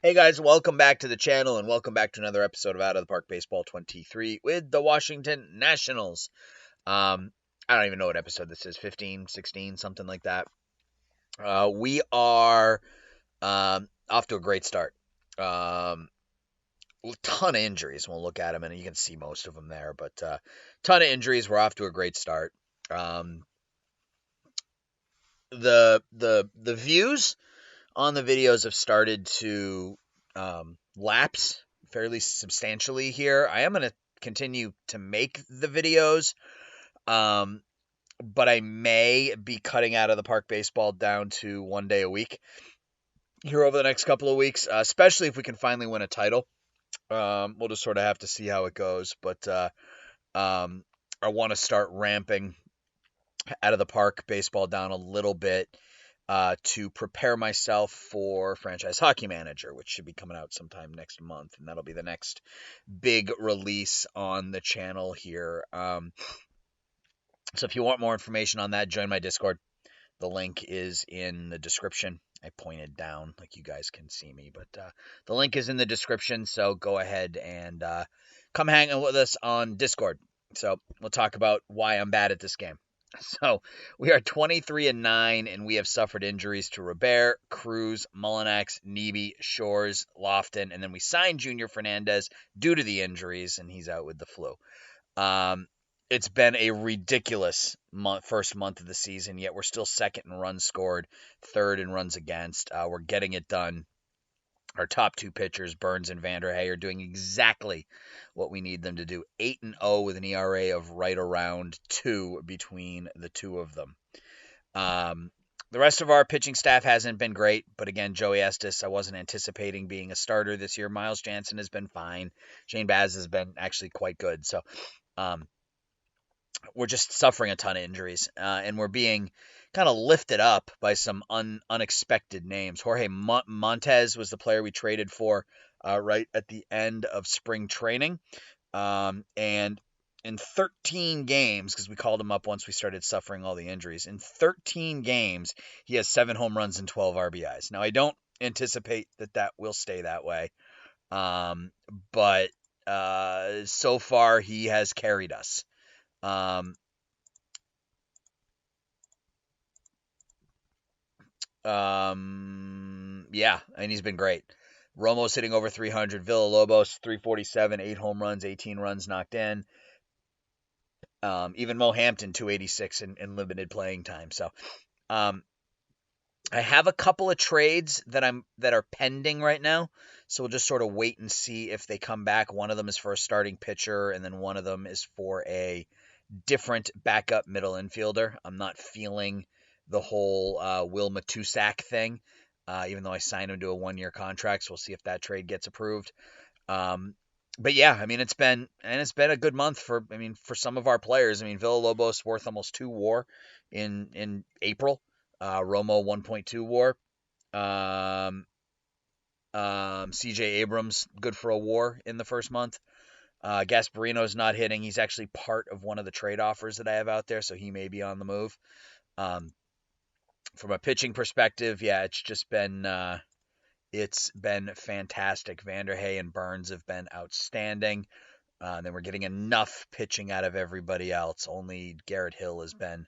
Hey guys, welcome back to the channel and welcome back to another episode of Out of the Park Baseball 23 with the Washington Nationals. I don't even know what episode this is, 15, 16, something like that. We are off to a great start. A ton of injuries. We'll look at them and you can see most of them there, but ton of injuries. We're off to a great start. The views on the videos have started to lapse fairly substantially here. I am going to continue to make the videos, but I may be cutting Out of the Park Baseball down to 1 day a week here over the next couple of weeks, especially if we can finally win a title. We'll just sort of have to see how it goes, but I want to start ramping Out of the Park Baseball down a little bit to prepare myself for Franchise Hockey Manager, which should be coming out sometime next month, and that'll be the next big release on the channel here. So if you want more information on that, join my Discord. The link is in the description. I pointed down like you guys can see me, but the link is in the description, so go ahead and come hang with us on Discord. So we'll talk about why I'm bad at this game. So we are 23-9, and we have suffered injuries to Robert, Cruz, Mullinax, Neebe, Shores, Lofton, and then we signed Junior Fernandez due to the injuries, and he's out with the flu. It's been a ridiculous first month of the season, yet we're still second in runs scored, third in runs against. We're getting it done. Our top two pitchers, Burns and Vanderhey, are doing exactly what we need them to do. 8-0 with an ERA of right around 2 between the two of them. The rest of our pitching staff hasn't been great, but again, Joey Estes, I wasn't anticipating being a starter this year. Miles Jansen has been fine. Shane Baz has been actually quite good. So we're just suffering a ton of injuries, and we're being kind of lifted up by some unexpected names. Jorge Montez was the player we traded for right at the end of spring training. And in 13 games, because we called him up once we started suffering all the injuries, in 13 games, he has 7 home runs and 12 RBIs. Now, I don't anticipate that will stay that way. But so far, he has carried us. Yeah, and he's been great. Romo's hitting over 300. Villalobos, 347, 8 home runs, 18 runs knocked in. Even Mo Hampton, 286 in limited playing time. So, I have a couple of trades that are pending right now. So we'll just sort of wait and see if they come back. One of them is for a starting pitcher, and then one of them is for a different backup middle infielder. I'm not feeling the whole Will Matusak thing, even though I signed him to a 1-year contract. So we'll see if that trade gets approved. But yeah, I mean, it's been a good month for some of our players. I mean, Villalobos worth almost 2 WAR in April. Romo 1.2 WAR. CJ Abrams good for a WAR in the first month. Gasparino's not hitting. He's actually part of one of the trade offers that I have out there, so he may be on the move. From a pitching perspective, yeah, it's been fantastic. Vanderhey and Burns have been outstanding. Then we're getting enough pitching out of everybody else. Only Garrett Hill has been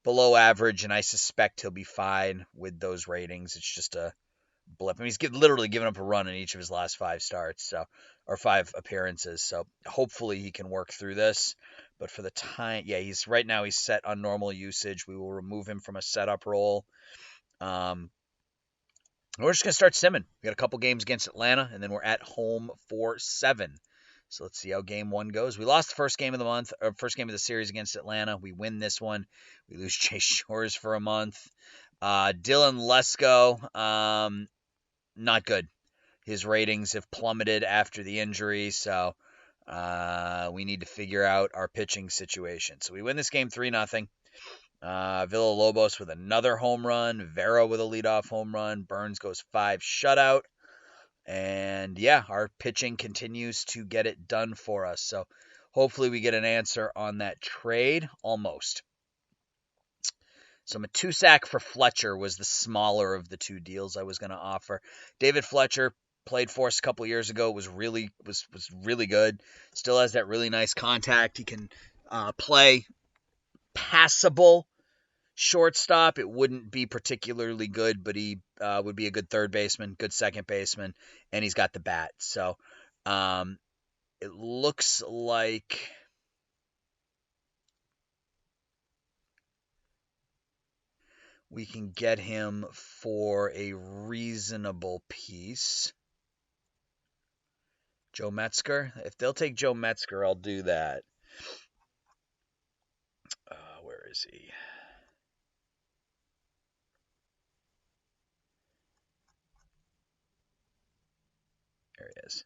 below average, and I suspect he'll be fine with those ratings. It's just a blip. I mean, he's literally given up a run in each of his last 5 starts, or 5 appearances. So hopefully he can work through this. But for the time, yeah, right now he's set on normal usage. We will remove him from a setup role. We're just gonna start simming. We got a couple games against Atlanta, and then we're at home for 7. So let's see how game 1 goes. We lost the first game of the month, or first game of the series against Atlanta. We win this one. We lose Chase Shores for a month. Dylan Lesko, not good. His ratings have plummeted after the injury, so we need to figure out our pitching situation. So we win this game 3-0. Villalobos with another home run. Vera with a leadoff home run. Burns goes 5 shutout. And yeah, our pitching continues to get it done for us. So hopefully we get an answer on that trade. Almost. So Matusak for Fletcher was the smaller of the 2 deals I was going to offer. David Fletcher, played for us a couple years ago, was really good. Still has that really nice contact. He can play passable shortstop. It wouldn't be particularly good, but he would be a good third baseman, good second baseman, and he's got the bat. So it looks like we can get him for a reasonable piece. Joe Metzger. If they'll take Joe Metzger, I'll do that. Where is he? There he is.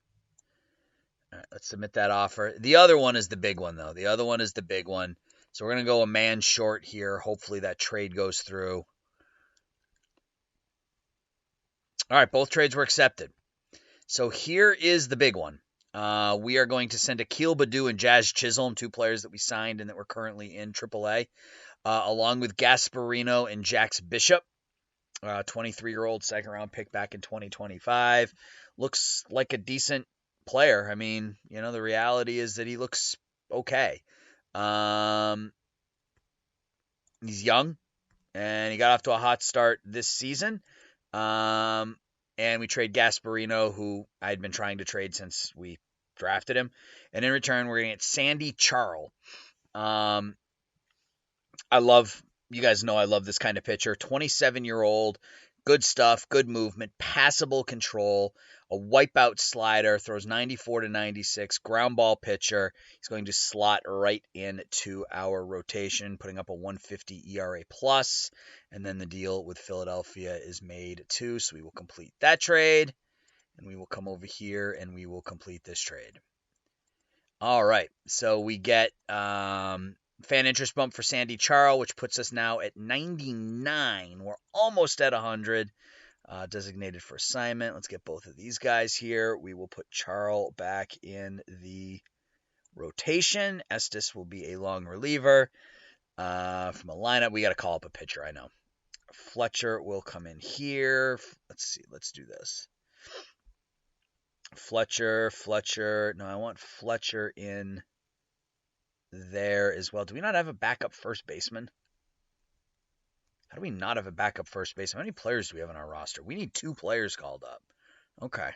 All right, let's submit that offer. The other one is the big one, though. The other one is the big one. So we're going to go a man short here. Hopefully that trade goes through. All right, both trades were accepted. So here is the big one. We are going to send Akil Baddoo and Jazz Chisholm, 2 players that we signed and that we're currently in AAA, along with Gasparino and Jax Bishop, 23-year-old second-round pick back in 2025. Looks like a decent player. I mean, the reality is that he looks okay. He's young, and he got off to a hot start this season. And we trade Gasparino, who I had been trying to trade since we drafted him. And in return, we're going to get Sandy Charles. You guys know I love this kind of pitcher. 27-year-old, good stuff, good movement, passable control, a wipeout slider, throws 94 to 96, ground ball pitcher. He's going to slot right into our rotation, putting up a 150 ERA plus. And then the deal with Philadelphia is made too, so we will complete that trade. And we will come over here and we will complete this trade. All right, so we get fan interest bump for Sandy Charles, which puts us now at 99. We're almost at 100. Designated for assignment. Let's get both of these guys here. We will put Charles back in the rotation. Estes will be a long reliever. From a lineup, we got to call up a pitcher, I know. Fletcher will come in here. Let's see. Let's do this. Fletcher. No, I want Fletcher in there as well. Do we not have a backup first baseman? How do we not have a backup first baseman? How many players do we have on our roster? We need 2 players called up. Okay.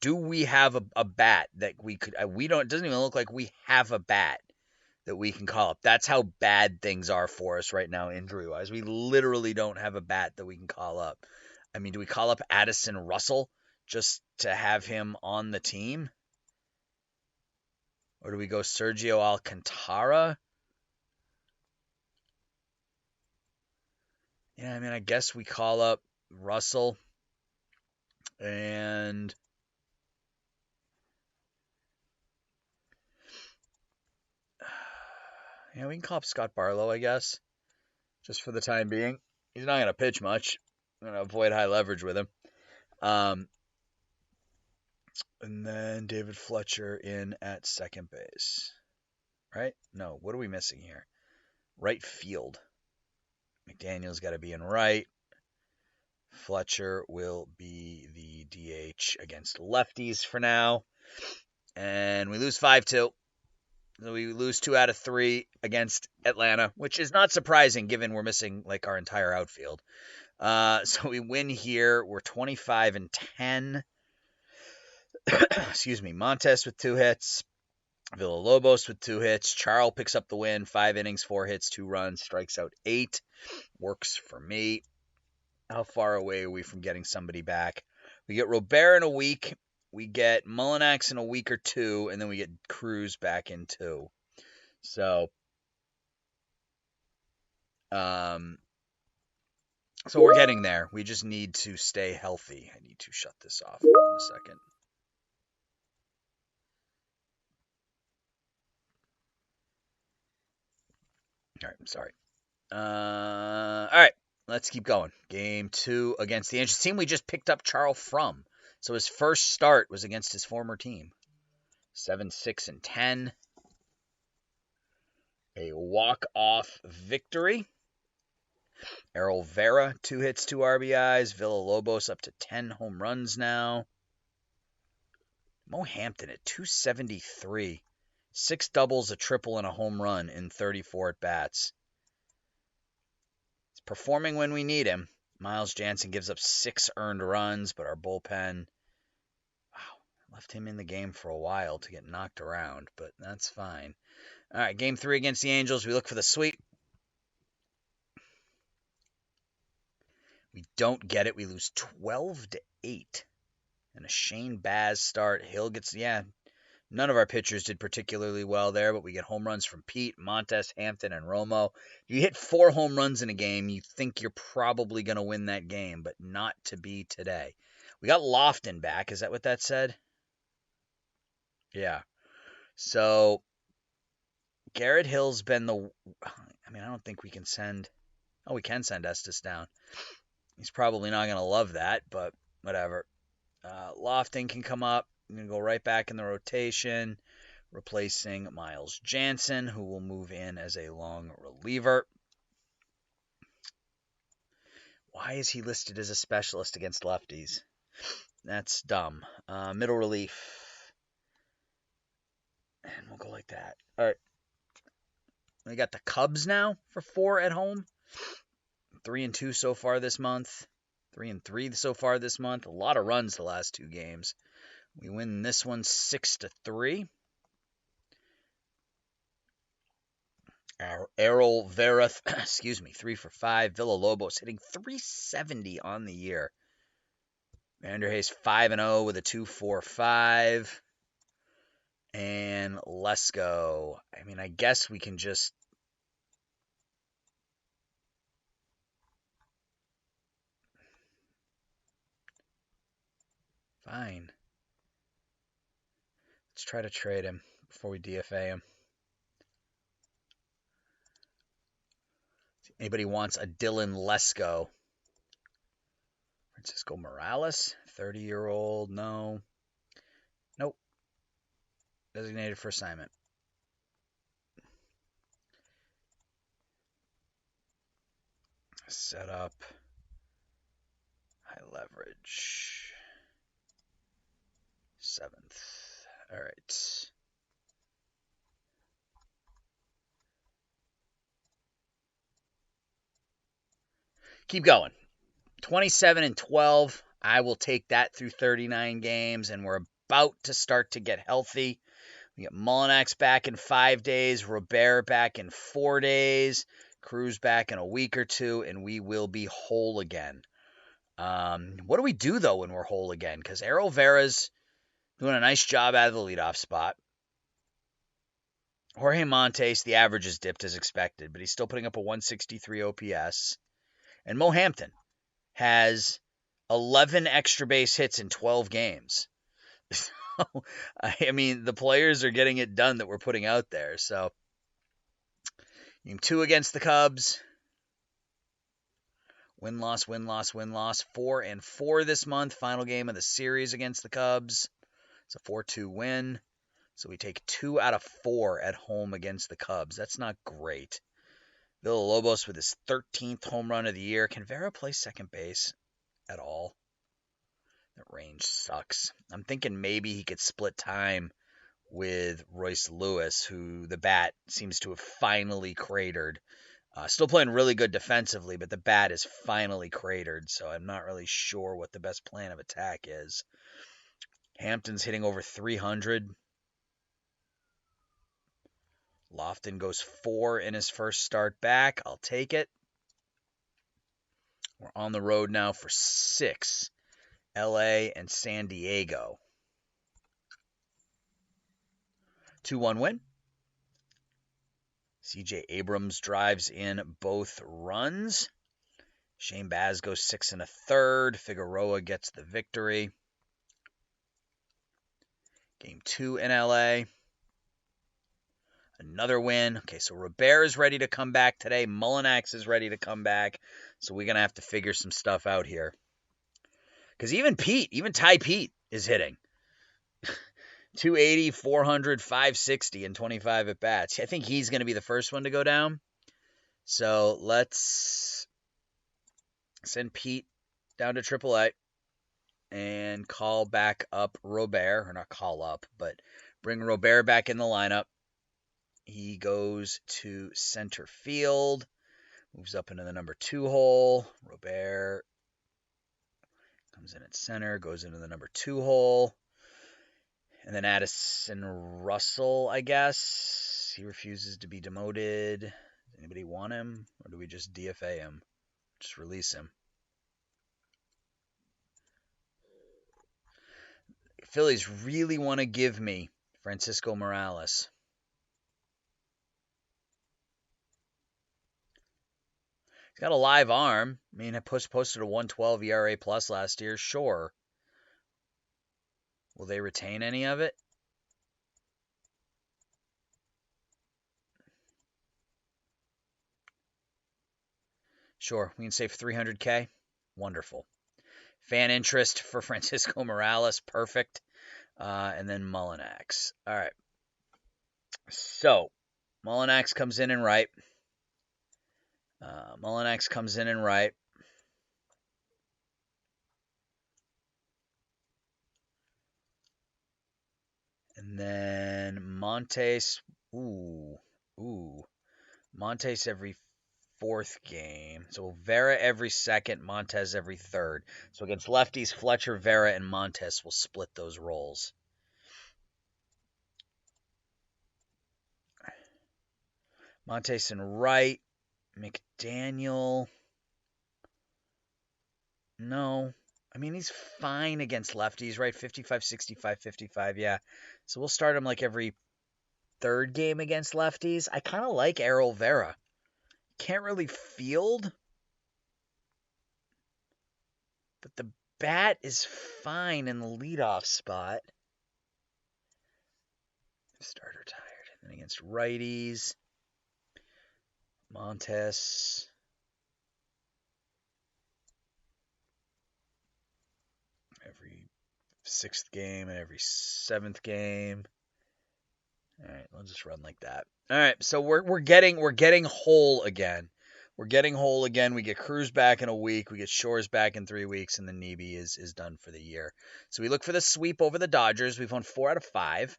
Do we have a bat that we could, it doesn't even look like we have a bat that we can call up. That's how bad things are for us right now, injury-wise. We literally don't have a bat that we can call up. I mean, do we call up Addison Russell just to have him on the team? Or do we go Sergio Alcantara? Yeah, I mean, I guess we call up Russell. And yeah, we can call up Scott Barlow, I guess, just for the time being. He's not going to pitch much. I'm going to avoid high leverage with him. And then David Fletcher in at second base. Right? No, what are we missing here? Right field. McDaniel's got to be in right. Fletcher will be the DH against lefties for now. And we lose 5-2. So we lose 2 out of 3 against Atlanta, which is not surprising given we're missing like our entire outfield. So we win here. We're 25-10. Excuse me. Montes with 2 hits. Villalobos with 2 hits. Charles picks up the win. 5 innings, 4 hits, 2 runs, strikes out 8. Works for me. How far away are we from getting somebody back? We get Robert in a week. We get Mullinax in a week or 2, and then we get Cruz back in 2. So, so we're getting there. We just need to stay healthy. I need to shut this off. Hold on a second. All right, I'm sorry. All right, let's keep going. Game 2 against the Angels team we just picked up Charles from. So his first start was against his former team. 7-6-10. A walk-off victory. Errol Vera, 2 hits, 2 RBIs. Villalobos up to 10 home runs now. Mo Hampton at 273. 6 doubles, a triple, and a home run in 34 at-bats. He's performing when we need him. Miles Jansen gives up 6 earned runs, but our bullpen, left him in the game for a while to get knocked around, but that's fine. All right, game 3 against the Angels. We look for the sweep. We don't get it. We lose 12-8. And a Shane Baz start. Hill gets, none of our pitchers did particularly well there, but we get home runs from Pete, Montes, Hampton, and Romo. If you hit 4 home runs in a game, you think you're probably going to win that game, but not to be today. We got Lofton back. Is that what that said? Yeah. So Garrett Hill's been I don't think we can send... we can send Estes down. He's probably not going to love that, but whatever. Lofton can come up. I'm going to go right back in the rotation, replacing Miles Jansen, who will move in as a long reliever. Why is he listed as a specialist against lefties? That's dumb. Middle relief. And we'll go like that. All right. We got the Cubs now for 4 at home. 3-2 so far this month. 3-3 so far this month. A lot of runs the last 2 games. We win this one 6-3. Errol Vera, 3 for 5. Villalobos hitting .370 on the year. Vanderhay's 5-0 with a 2.45. And Lesko. I guess we can just... Fine. Let's try to trade him before we DFA him. Anybody wants a Dylan Lesko? Francisco Morales, 30-year-old, no. Nope. Designated for assignment. Set up. High leverage. 7th. All right. Keep going. 27-12. I will take that through 39 games, and we're about to start to get healthy. We get Mullinax back in 5 days, Robert back in 4 days, Cruz back in a week or 2, and we will be whole again. What do we do, though, when we're whole again? Because Errol Vera's doing a nice job out of the leadoff spot. Jorge Montes, the average is dipped as expected, but he's still putting up a 163 OPS. And Mo Hampton has 11 extra base hits in 12 games. The players are getting it done that we're putting out there. So, game 2 against the Cubs. Win-loss, win-loss, win-loss. 4-4 this month. Final game of the series against the Cubs. It's a 4-2 win. So we take 2 out of 4 at home against the Cubs. That's not great. Villalobos with his 13th home run of the year. Can Vera play second base at all? That range sucks. I'm thinking maybe he could split time with Royce Lewis, who the bat seems to have finally cratered. Still playing really good defensively, but the bat is finally cratered, so I'm not really sure what the best plan of attack is. Hampton's hitting over 300. Lofton goes 4 in his first start back. I'll take it. We're on the road now for 6. LA and San Diego. 2-1 win. CJ Abrams drives in both runs. Shane Baz goes 6 1/3. Figueroa gets the victory. Game 2 in LA. Another win. Okay, so Robert is ready to come back today. Mullinax is ready to come back. So we're going to have to figure some stuff out here. Because even Ty Pete is hitting. 280, 400, 560, and 25 at-bats. I think he's going to be the first one to go down. So let's Send Pete down to AAA and call back up Robert, or not call up, but bring Robert back in the lineup. He goes to center field, moves up into the number 2 hole. Robert comes in at center, goes into the number 2 hole. And then Addison Russell, I guess. He refuses to be demoted. Does anybody want him? Or do we just DFA him? Just release him. Phillies really want to give me Francisco Morales. He's got a live arm. I mean, I posted a 112 ERA plus last year. Sure. Will they retain any of it? Sure. We can save $300K. Wonderful. Fan interest for Francisco Morales. Perfect. And then Mullinax. All right. So, Mullinax comes in and right. Mullinax comes in and right. And then Montes. Montes every 4th game. So Vera every 2nd, Montes every 3rd. So against lefties, Fletcher, Vera, and Montes will split those roles. Montes in right. McDaniel. No. I mean, he's fine against lefties, right? 55, 65, 55, yeah. So we'll start him like every 3rd game against lefties. I kind of like Errol Vera. Can't really field, but the bat is fine in the leadoff spot. Starter tired. And then against righties, Montes. Every 6th game and every 7th game. All right, we'll just run like that. All right, so we're getting whole again. We're getting whole again. We get Cruz back in a week. We get Shores back in 3 weeks, and then Nebe is done for the year. So we look for the sweep over the Dodgers. We've won 4 out of 5.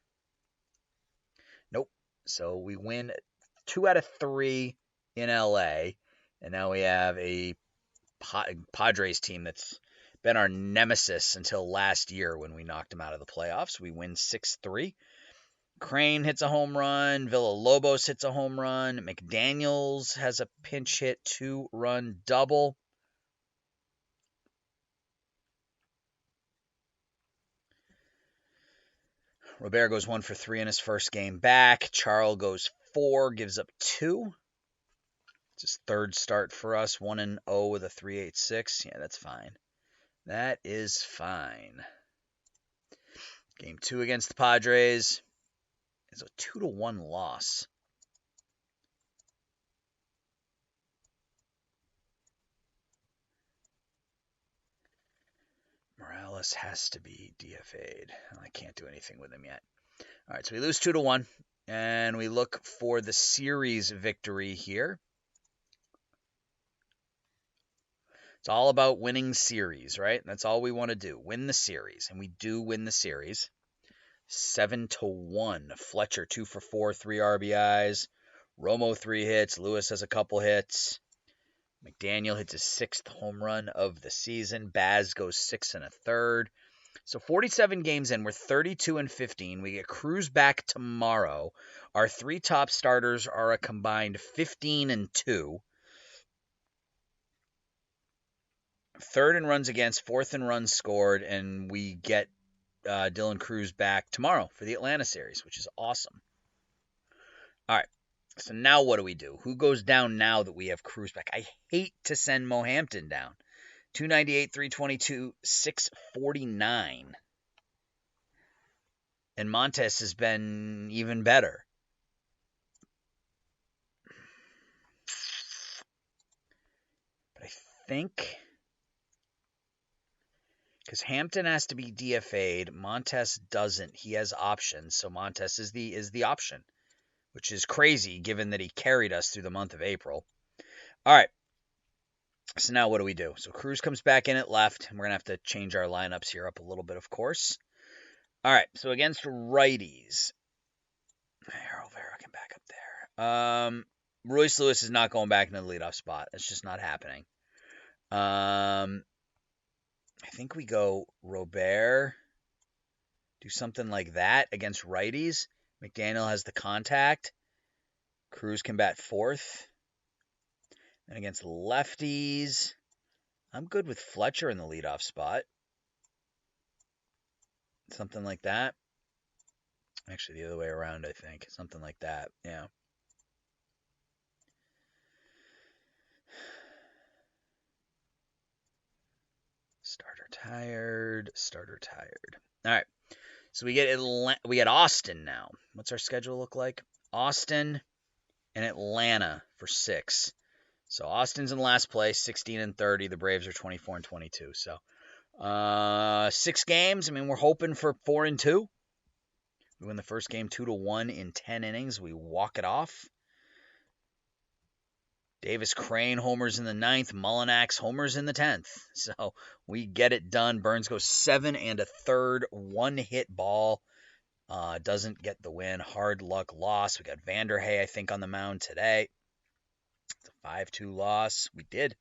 Nope. So we win 2 out of 3 in LA, and now we have a Padres team that's been our nemesis until last year when we knocked them out of the playoffs. We win 6-3. Crane hits a home run. Villalobos hits a home run. McDaniels has a pinch hit 2-run double. Robert goes 1 for 3 in his first game back. Charles goes 4, gives up 2. It's his 3rd start for us. 1-0 with a 3.86. Yeah, that's fine. That is fine. Game 2 against the Padres is a 2-1 loss. Morales has to be DFA'd. I can't do anything with him yet. All right, so we lose 2-1, and we look for the series victory here. It's all about winning series, right? That's all we want to do, win the series, and we do win the series. 7-1. Fletcher 2 for 4, 3 RBIs. Romo 3 hits. Lewis has a couple hits. McDaniel hits his 6th home run of the season. Baz goes 6 1/3. So 47 games in, we're 32-15. We get Cruz back tomorrow. Our 3 top starters are a combined 15-2. 3rd in runs against, 4th in runs scored, and we get Dylan Cruz back tomorrow for the Atlanta series, which is awesome. All right, so now what do? Who goes down now that we have Cruz back? I hate to send Mo Hampton down. 298, 322, 649. And Montes has been even better. But I think because Hampton has to be DFA'd, Montes doesn't. He has options, so Montes is the option, which is crazy given that he carried us through the month of April. All right. So now what do we do? So Cruz comes back in at left, and we're going to have to change our lineups here up a little bit, of course. All right, so against righties, Rivera can back up there. Royce Lewis is not going back into the leadoff spot. That's just not happening. I think we go Robert, do something like that against righties. McDaniel has the contact. Cruz can bat fourth. And against lefties, I'm good with Fletcher in the leadoff spot. Something like that. Actually, the other way around, I think. Something like that, yeah. Starter tired. All right. So we get Austin now. What's our schedule look like? Austin and Atlanta for 6. So Austin's in last place, 16 and 30. The Braves are 24 and 22. So 6 games. I mean, we're hoping for 4 and 2. We win the first game 2-1 in 10 innings. We walk it off. Davis Crane homers in the 9th. Mullinax homers in the 10th. So we get it done. Burns goes 7 1/3, 1-hit ball. Doesn't get the win. Hard luck loss. We got Vanderhey, I think, on the mound today. It's a 5-2 loss. We did.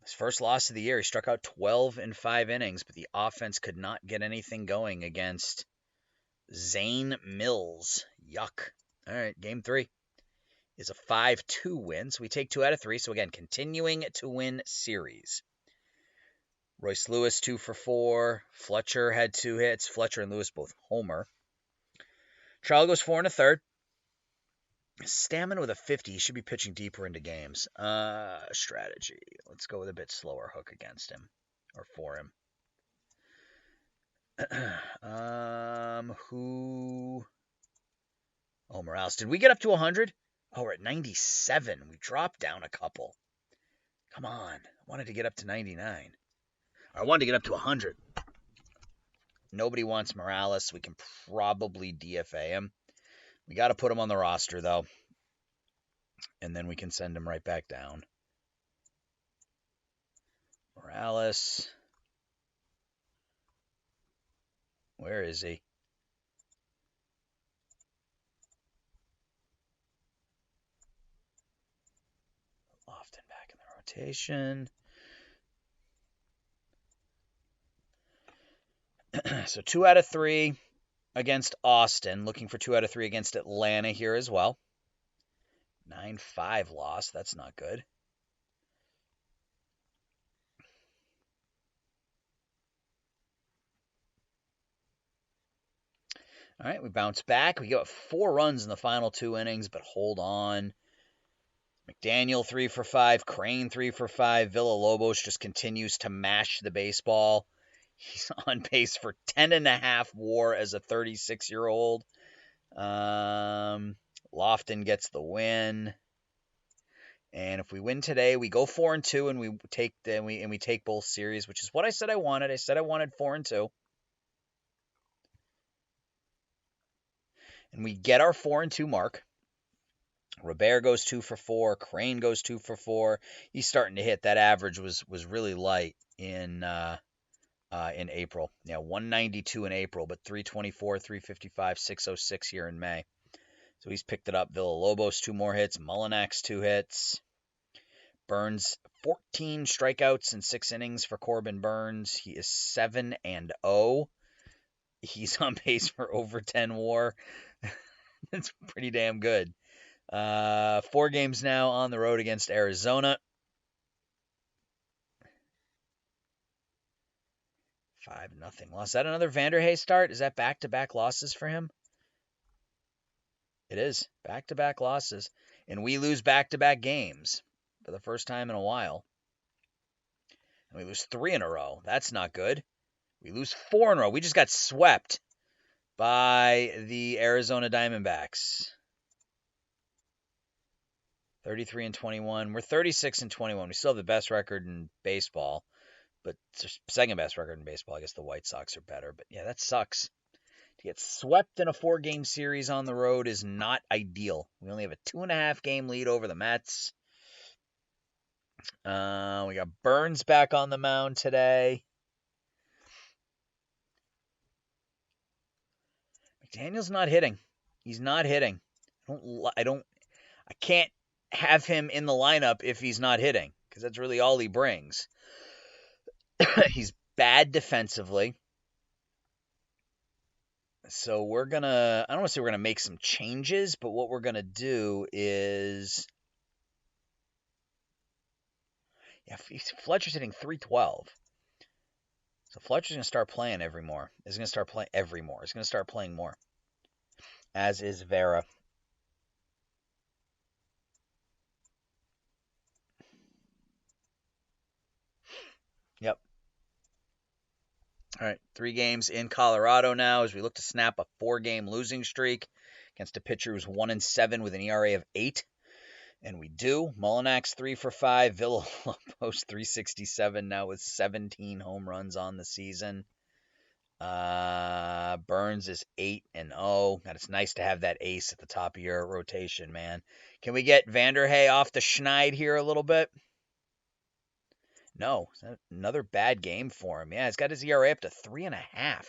His first loss of the year. He struck out 12 in 5 innings, but the offense could not get anything going against Zane Mills. Yuck. All right, game 3 is a 5-2 win, so we take 2 out of 3. So again, continuing to win series. Royce Lewis 2 for 4. Fletcher had 2 hits. Fletcher and Lewis both homer. Charlie goes 4 1/3. Stammen with a 50. He should be pitching deeper into games. Strategy. Let's go with a bit slower hook against him, or for him. Who? Oh, Morales. Did we get up to 100? Oh, we're at 97. We dropped down a couple. Come on. I wanted to get up to 99. I wanted to get up to 100. Nobody wants Morales. We can probably DFA him. We got to put him on the roster, though. And then we can send him right back down. Morales. Where is he? Lofton back in the rotation. So 2 out of 3 against Austin. Looking for 2 out of 3 against Atlanta here as well. 9-5 loss. That's not good. All right, we bounce back. We got 4 runs in the final 2 innings, but hold on. McDaniel 3 for 5. Crane 3 for 5. Villalobos just continues to mash the baseball. He's on pace for 10.5 WAR as a 36-year-old. Lofton gets the win. And if we win today, we go 4 and 2, and we take both series, which is what I said I wanted. I said I wanted 4 and 2. And we get our 4 and 2 mark. Robert goes 2 for 4. Crane goes 2 for 4. He's starting to hit. That average was really light in April. Yeah, 192 in April, but 324, 355, 606 here in May. So he's picked it up. Villalobos 2 more hits. Mullinax 2 hits. Burns 14 strikeouts in 6 innings for Corbin Burns. He is 7-0. He's on pace for over 10 WAR. That's pretty damn good. 4 games now on the road against Arizona. 5-0 loss. Is that another Vanderhey start? Is that back-to-back losses for him? It is. Back-to-back losses. And we lose back-to-back games for the first time in a while. And we lose 3 in a row. That's not good. We lose 4 in a row. We just got swept by the Arizona Diamondbacks. 33 and 21. We're 36 and 21. We still have the best record in baseball, but second best record in baseball. I guess the White Sox are better, but yeah, that sucks. To get swept in a 4-game series on the road is not ideal. We only have a 2.5-game lead over the Mets. We got Burns back on the mound today. McDaniel's not hitting. He's not hitting. I can't have him in the lineup if he's not hitting, because that's really all he brings. He's bad defensively. So I don't want to say we're gonna make some changes, but what we're gonna do is, Fletcher's hitting .312. So Fletcher's gonna start playing more. He's gonna start playing more. As is Vera. Yep. All right, 3 games in Colorado now as we look to snap a 4-game losing streak against a pitcher who's 1-7 with an ERA of 8. And we do. Mullinax 3 for 5. Villalobos 367 now with 17 home runs on the season. Burns is 8-0. God, it's nice to have that ace at the top of your rotation, man. Can we get Vanderhey off the schneid here a little bit? No, another bad game for him. Yeah, he's got his ERA up to 3.5.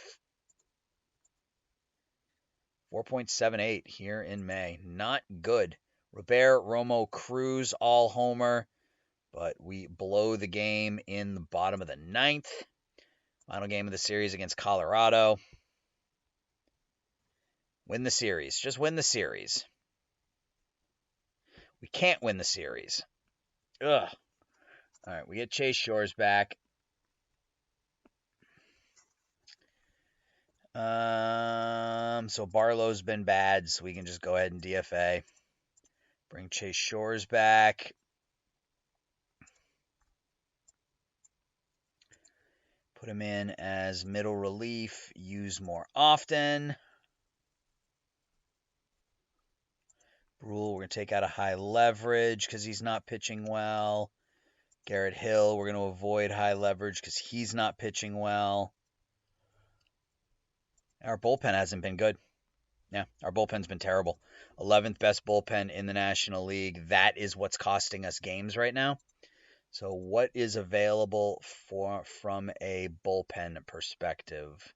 4.78 here in May. Not good. Robert, Romo, Cruz, all homer, but we blow the game in the bottom of the 9th. Final game of the series against Colorado. Win the series. Just win the series. We can't win the series. Ugh. All right, we get Chase Shores back. So Barlow's been bad, so we can just go ahead and DFA. Bring Chase Shores back. Put him in as middle relief. Use more often. Brule, we're going to take out a high leverage because he's not pitching well. Garrett Hill, we're going to avoid high leverage because he's not pitching well. Our bullpen hasn't been good. Yeah, our bullpen's been terrible. 11th best bullpen in the National League. That is what's costing us games right now. So what is available from a bullpen perspective?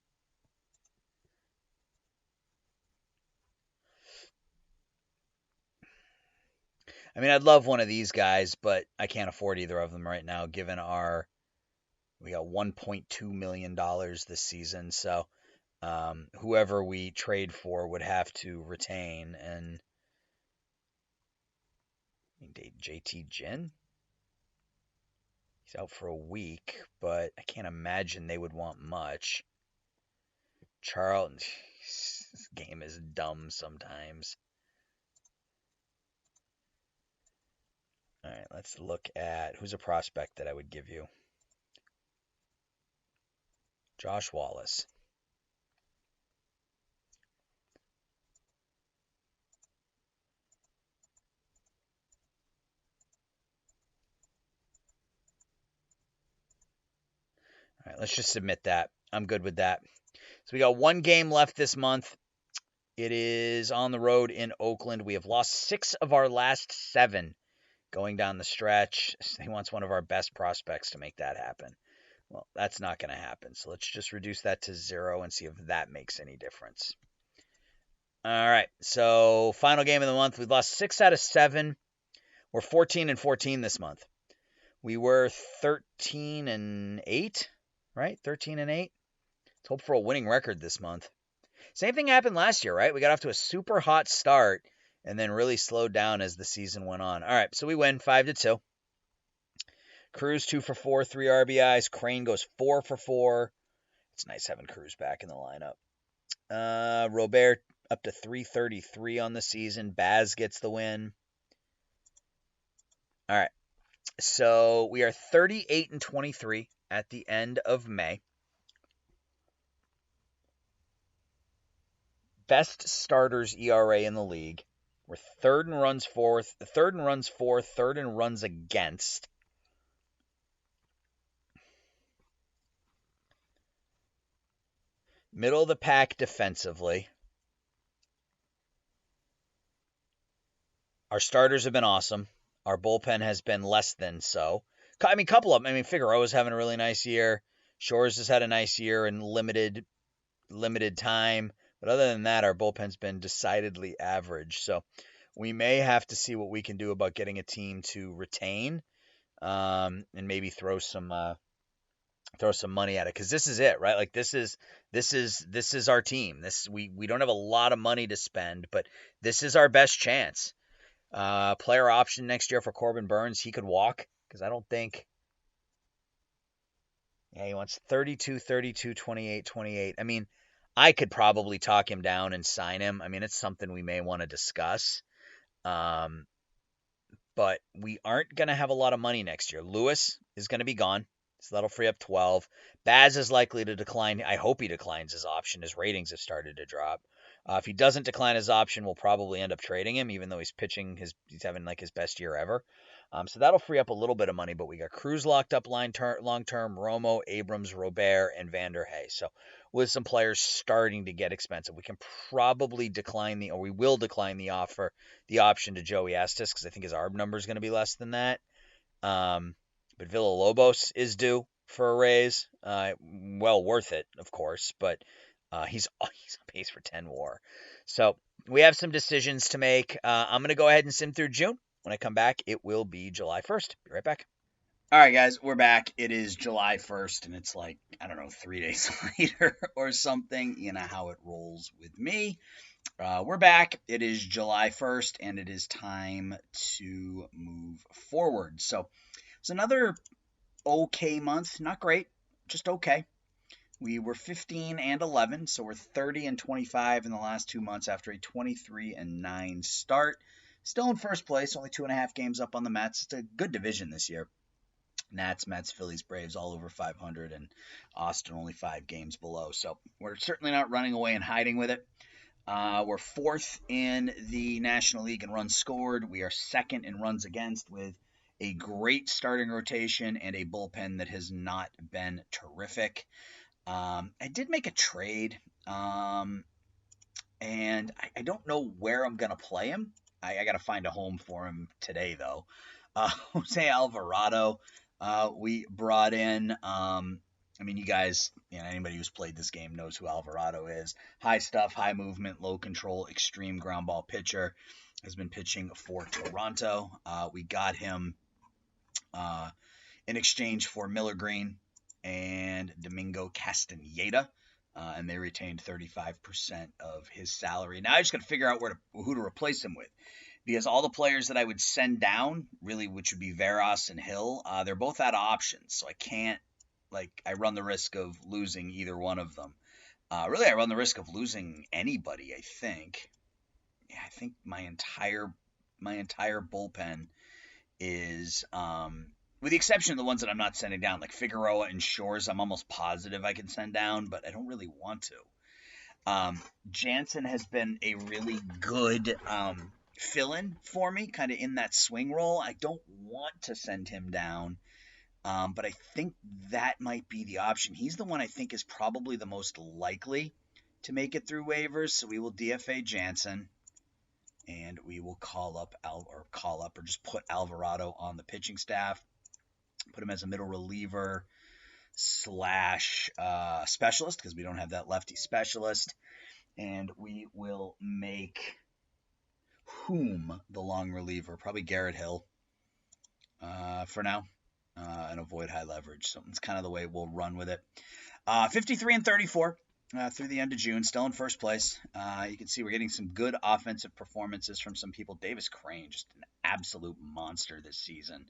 I mean, I'd love one of these guys, but I can't afford either of them right now, given we got $1.2 million this season. So whoever we trade for would have to retain. And JT Ginn? He's out for a week, but I can't imagine they would want much. Charlton, this game is dumb sometimes. All right, let's look at who's a prospect that I would give you. Josh Wallace. All right, let's just submit that. I'm good with that. So we got 1 game left this month. It is on the road in Oakland. We have lost 6 of our last 7 going down the stretch. He wants one of our best prospects to make that happen. Well, that's not going to happen. So let's just reduce that to 0 and see if that makes any difference. All right. So final game of the month. We've lost 6 out of 7. We're 14-14 this month. We were 13-8, right? 13-8. Let's hope for a winning record this month. Same thing happened last year, right? We got off to a super hot start and then really slowed down as the season went on. All right, so we win 5-2. Cruz 2 for 4, 3 RBIs. Crane goes 4 for 4. It's nice having Cruz back in the lineup. Robert up to 333 on the season. Baz gets the win. All right, so we are 38-23 at the end of May. Best starters ERA in the league. We're third in runs for, third in runs against. Middle of the pack defensively. Our starters have been awesome. Our bullpen has been less than so. I mean, a couple of them. I mean, Figueroa's having a really nice year. Shores has had a nice year in limited time. But other than that, our bullpen's been decidedly average. So we may have to see what we can do about getting a team to retain, and maybe throw some money at it, because this is it, right? Like this is our team. We don't have a lot of money to spend, but this is our best chance. Player option next year for Corbin Burns. He could walk, because I don't think. Yeah, he wants 32, 32, 28, 28. I mean, I could probably talk him down and sign him. I mean, it's something we may want to discuss. Um, but we aren't going to have a lot of money next year. Lewis is going to be gone, so that'll free up 12. Baz is likely to decline. I hope he declines his option. His ratings have started to drop. If he doesn't decline his option, we'll probably end up trading him, even though he's having like his best year ever. So that'll free up a little bit of money, but we got Cruz locked up long term, Romo, Abrams, Robert, and Vander Hay. So with some players starting to get expensive, we can probably we will decline the option to Joey Estes, because I think his ARB number is going to be less than that. But Villalobos is due for a raise. Well worth it, of course, but he's on pace for 10 WAR. So we have some decisions to make. I'm going to go ahead and sim through June. When I come back, it will be July 1st. Be right back. All right, guys, we're back. It is July 1st, and it's like, I don't know, 3 days later or something. You know how it rolls with me. We're back. It is July 1st, and it is time to move forward. So it's another okay month. Not great, just okay. We were 15 and 11, so we're 30 and 25 in the last 2 months after a 23 and 9 start. Still in first place, only 2.5 games up on the Mets. It's a good division this year. Nats, Mets, Phillies, Braves all over 500, and Austin only 5 games below. So we're certainly not running away and hiding with it. We're 4th in the National League in runs scored. We are 2nd in runs against, with a great starting rotation and a bullpen that has not been terrific. I did make a trade, and I don't know where I'm going to play him. I got to find a home for him today, though. Jose Alvarado, we brought in. I mean, you guys, anybody who's played this game knows who Alvarado is. High stuff, high movement, low control, extreme ground ball pitcher. Has been pitching for Toronto. We got him in exchange for Miller Green and Domingo Castaneda. And they retained 35% of his salary. Now I just got to figure out who to replace him with, because all the players that I would send down, really, which would be Veras and Hill, they're both out of options, so I can't. I run the risk of losing either one of them. Really, I run the risk of losing anybody. I think. Yeah, I think my entire bullpen is. With the exception of the ones that I'm not sending down, like Figueroa and Shores, I'm almost positive I can send down, but I don't really want to. Jansen has been a really good fill-in for me, kind of in that swing role. I don't want to send him down, but I think that might be the option. He's the one I think is probably the most likely to make it through waivers, so we will DFA Jansen, and we will call up or just put Alvarado on the pitching staff. Put him as a middle reliever / specialist, because we don't have that lefty specialist. And we will make whom the long reliever? Probably Garrett Hill for now, and avoid high leverage. So it's kind of the way we'll run with it. 53 and 34 through the end of June, still in first place. You can see we're getting some good offensive performances from some people. Davis Crane, just an absolute monster this season.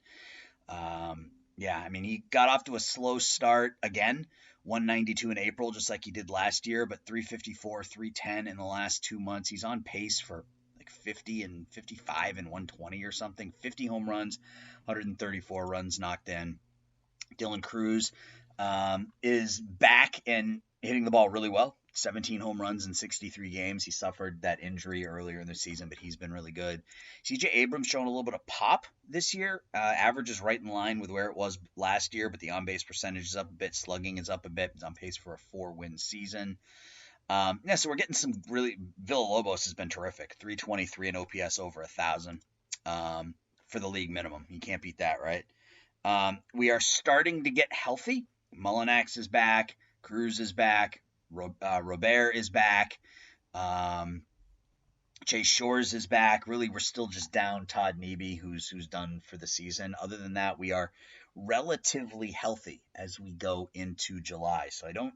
Yeah, I mean, he got off to a slow start again, 192 in April, just like he did last year, but 354, 310 in the last 2 months. He's on pace for like 50 and 55 and 120 or something. 50 home runs, 134 runs knocked in. Dylan Cruz is back and hitting the ball really well. 17 home runs in 63 games. He suffered that injury earlier in the season, but he's been really good. CJ Abrams showing a little bit of pop this year. Average is right in line with where it was last year, but the on-base percentage is up a bit. Slugging is up a bit. He's on pace for a 4-win season. So we're getting some really. Villalobos has been terrific. 323 and OPS over 1,000. for the league minimum. You can't beat that, right? We are starting to get healthy. Mullinax is back. Cruz is back. Robert is back. Chase Shores is back. Really, we're still just down Todd Nebe, who's done for the season. Other than that, we are relatively healthy as we go into July. So I don't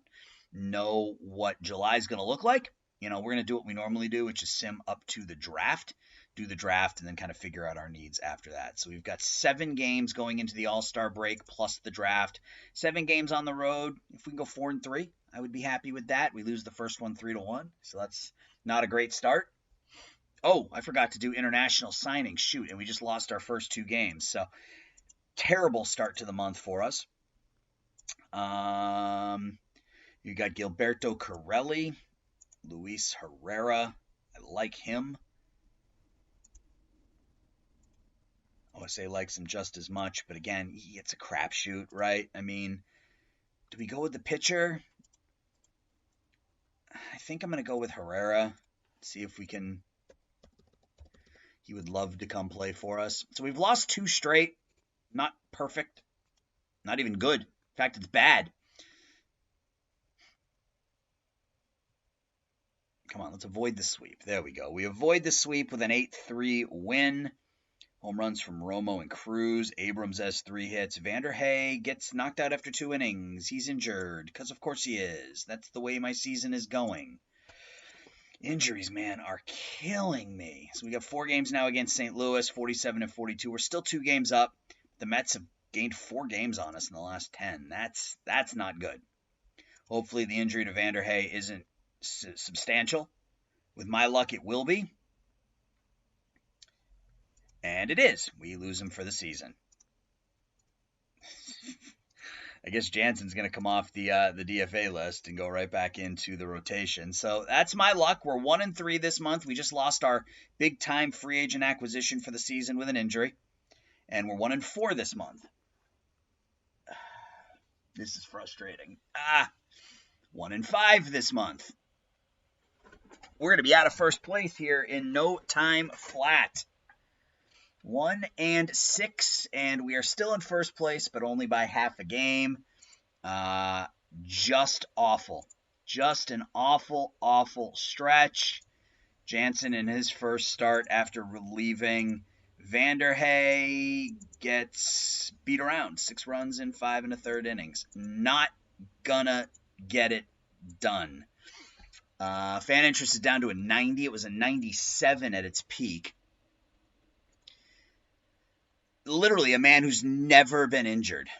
know what July is going to look like. We're going to do what we normally do, which is sim up to the draft, do the draft, and then kind of figure out our needs after that. So we've got 7 games going into the All-Star break plus the draft. 7 games on the road. If we can go 4-3, I would be happy with that. We lose the first one 3-1, so that's not a great start. Oh, I forgot to do international signings. Shoot, and we just lost our first 2 games. So terrible start to the month for us. You got Gilberto Corelli, Luis Herrera. I like him. OSA likes him just as much, but again, it's a crapshoot, right? I mean, do we go with the pitcher? I think I'm going to go with Herrera. See if we can. He would love to come play for us. So we've lost 2 straight. Not perfect. Not even good. In fact, it's bad. Come on, let's avoid the sweep. There we go. We avoid the sweep with an 8-3 win. Home runs from Romo and Cruz. Abrams has 3 hits. Vanderhey gets knocked out after 2 innings. He's injured, because of course he is. That's the way my season is going. Injuries, man, are killing me. So we got 4 games now against St. Louis, 47-42. We're still 2 games up. The Mets have gained 4 games on us in the last 10. That's not good. Hopefully the injury to Vanderhey isn't substantial. With my luck, it will be. And it is. We lose him for the season. I guess Jansen's going to come off the DFA list and go right back into the rotation. So that's my luck. We're 1-3 this month. We just lost our big-time free agent acquisition for the season with an injury. And we're 1-4 this month. This is frustrating. 1-5 this month. We're going to be out of first place here in no time flat. 1-6, and we are still in first place, but only by half a game. Just awful. Just an awful, awful stretch. Jansen in his first start after relieving Vanderhey gets beat around. 6 runs in 5 1/3 innings. Not gonna get it done. Fan interest is down to a 90. It was a 97 at its peak. Literally a man who's never been injured.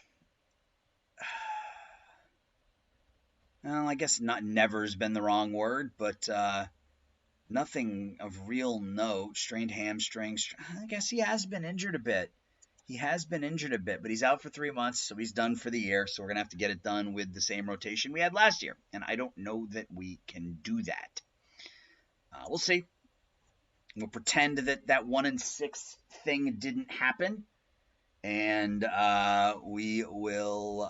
Well, I guess not never has been the wrong word, but nothing of real note. Strained hamstring. I guess he has been injured a bit. But he's out for 3 months, so he's done for the year. So we're going to have to get it done with the same rotation we had last year. And I don't know that we can do that. We'll see. We'll pretend that 1-6 thing didn't happen. And we will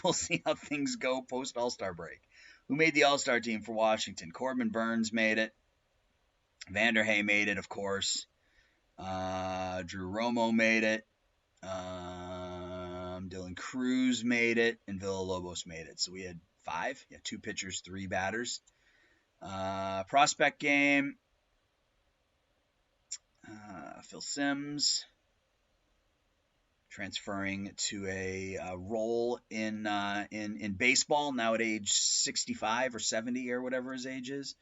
we'll see how things go post All-Star break. Who made the All-Star team for Washington? Corbin Burns made it. Vanderhey made it, of course. Drew Romo made it. Dylan Cruz made it. And Villalobos made it. So we had 5. 2 pitchers, 3 batters. Prospect game. Phil Simms. Transferring to a role in baseball now at age 65 or 70 or whatever his age is.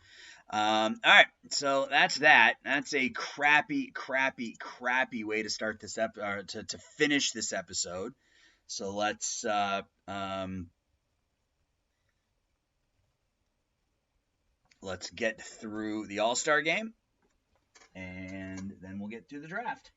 All right, so that's that. That's a crappy way to start this to finish this episode. So let's get through the All-Star game, and then we'll get through the draft.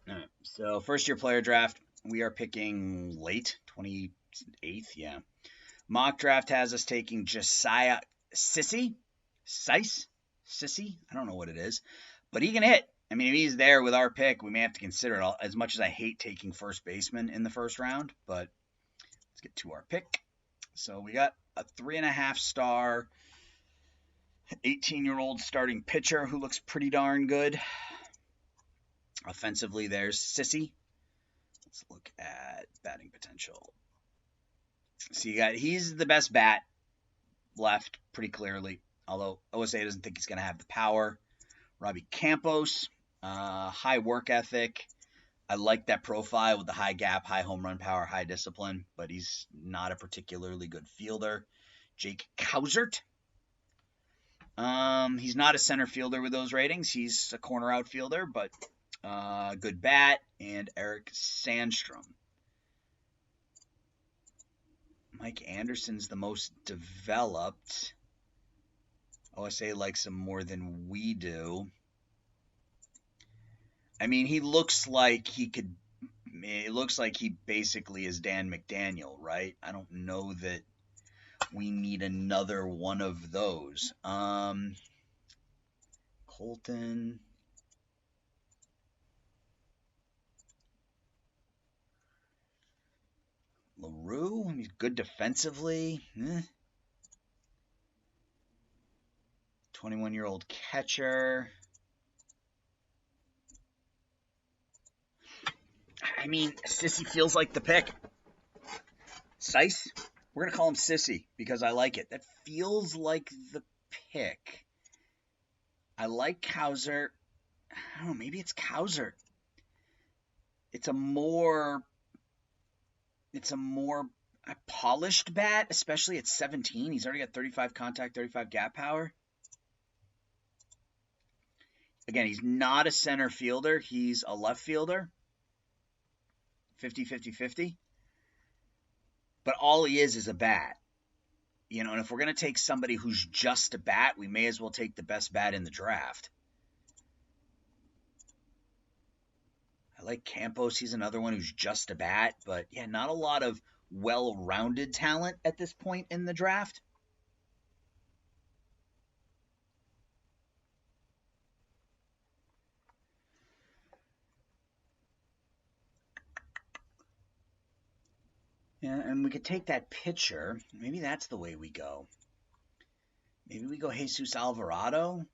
All right, so first-year player draft, we are picking late, 28th, yeah. Mock draft has us taking Josiah Sissy? Sissy? I don't know what it is, but he can hit. I mean, if he's there with our pick, we may have to consider it, as much as I hate taking first baseman in the first round, but Let's get to our pick. So we got a 3.5-star 18-year-old starting pitcher who looks pretty darn good. Offensively, there's Sissy. Let's look at batting potential. So he's the best bat left pretty clearly, although OSA doesn't think he's going to have the power. Robbie Campos, high work ethic. I like that profile with the high gap, high home run power, high discipline, but he's not a particularly good fielder. Jake Kausert. He's not a center fielder with those ratings. He's a corner outfielder, but good bat. And Eric Sandstrom. Mike Anderson's the most developed. OSA likes him more than we do. I mean, he looks like he could. It looks like he basically is Dan McDaniel, right? I don't know that we need another one of those. Colton. LaRue, he's good defensively. 21-year-old catcher. I mean, Sissy feels like the pick. Sice? We're going to call him Sissy because I like it. That feels like the pick. I like Kausert. I don't know, maybe it's Kausert. It's a more polished bat, especially at 17. He's already got 35 contact, 35 gap power. Again, he's not a center fielder. He's a left fielder. 50-50-50. But all he is a bat. You know, and if we're going to take somebody who's just a bat, we may as well take the best bat in the draft. I like Campos. He's another one who's just a bat. But, yeah, not a lot of well-rounded talent at this point in the draft. Yeah, and we could take that pitcher. Maybe that's the way we go. Maybe we go Jesus Alvarado.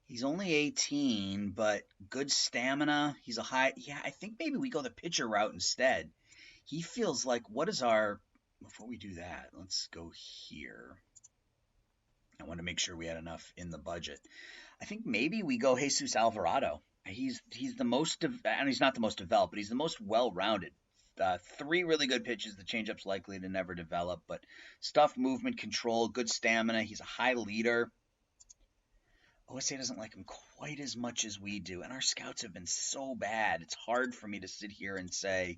He's only 18, but good stamina. He's a high. Yeah, I think maybe we go the pitcher route instead. He feels like, what is our. Before we do that, let's go here. I want to make sure we had enough in the budget. I think maybe we go Jesus Alvarado. He's the most, and he's not the most developed, but he's the most well-rounded. 3 really good pitches. The changeup's likely to never develop, but stuff, movement, control, good stamina. He's a high leader. OSA doesn't like him quite as much as we do, and our scouts have been so bad. It's hard for me to sit here and say,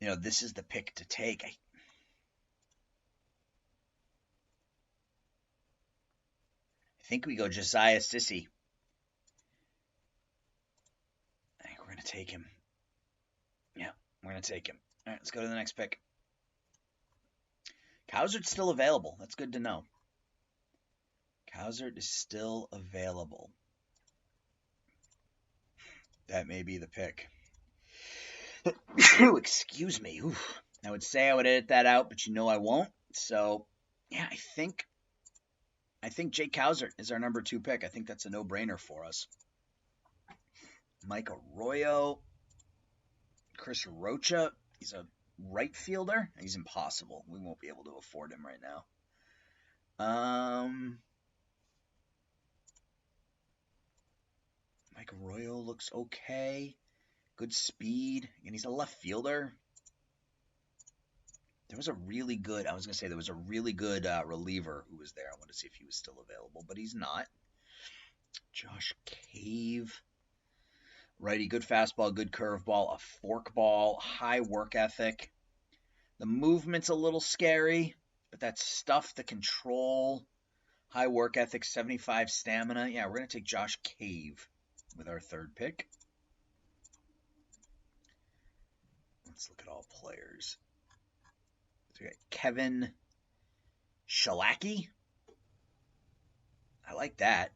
you know, this is the pick to take. I think we go Josiah Sissy. I think we're going to take him. Yeah, we're going to take him. All right, let's go to the next pick. Kausert's still available. That's good to know. Kausert is still available. That may be the pick. Excuse me. Oof. I would say I would edit that out, but you know I won't. So, yeah, I think Jake Kausert is our number 2 pick. I think that's a no-brainer for us. Mike Arroyo. Chris Rocha. He's a right fielder. He's impossible. We won't be able to afford him right now. Mike Arroyo looks okay. Good speed. And he's a left fielder. There was a really good reliever who was there. I want to see if he was still available, but he's not. Josh Cave. Righty, good fastball, good curveball, a forkball, high work ethic. The movement's a little scary, but that stuff, the control, high work ethic, 75 stamina. Yeah, we're going to take Josh Cave with our 3rd pick. Let's look at all players. So we got Kevin Shalacki. I like that.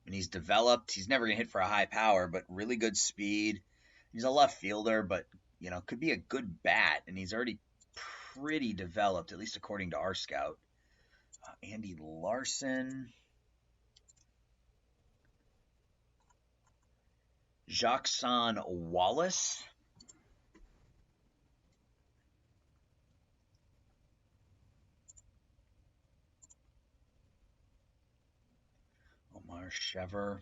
And he's developed. He's never going to hit for a high power, but really good speed. He's a left fielder, but could be a good bat, and he's already pretty developed, at least according to our scout. Andy Larson. Jacques-Son Wallace. Omar Shever.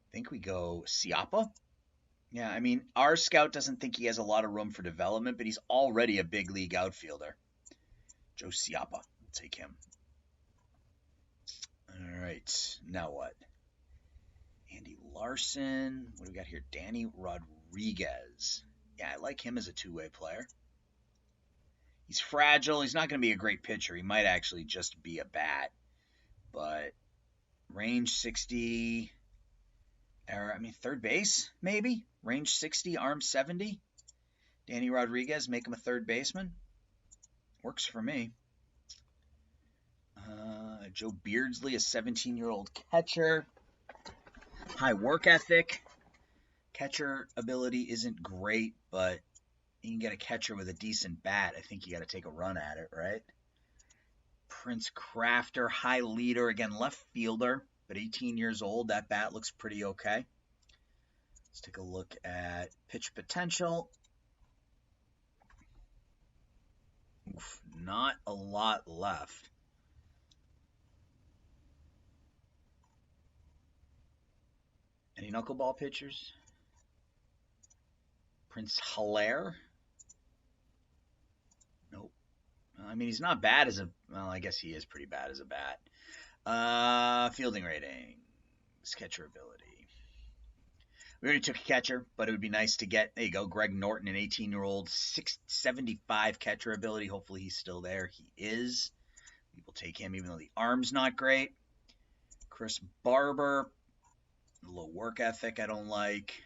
I think we go Siapa. Yeah, I mean, our scout doesn't think he has a lot of room for development, but he's already a big league outfielder. Joe Siapa. We'll take him. All right. Now what? Andy Larson. What do we got here? Danny Rodriguez. Yeah, I like him as a two-way player. He's fragile. He's not going to be a great pitcher. He might actually just be a bat. But range 60. Or, I mean, third base, maybe? Range 60, arm 70. Danny Rodriguez, make him a third baseman. Works for me. Joe Beardsley, a 17-year-old catcher. High work ethic. Catcher ability isn't great, but you can get a catcher with a decent bat. I think you got to take a run at it, right? Prince Crafter, high leader, again, left fielder, but 18 years old. That bat looks pretty okay. Let's take a look at pitch potential. Oof, not a lot left. Any knuckleball pitchers? Prince Hilaire? Nope. I mean, he's not bad as a... Well, I guess he is pretty bad as a bat. Fielding rating. Catcher ability. We already took a catcher, but it would be nice to get... There you go, Greg Norton, an 18-year-old, 675 catcher ability. Hopefully he's still there. He is. We will take him, even though the arm's not great. Chris Barber. Low work ethic I don't like.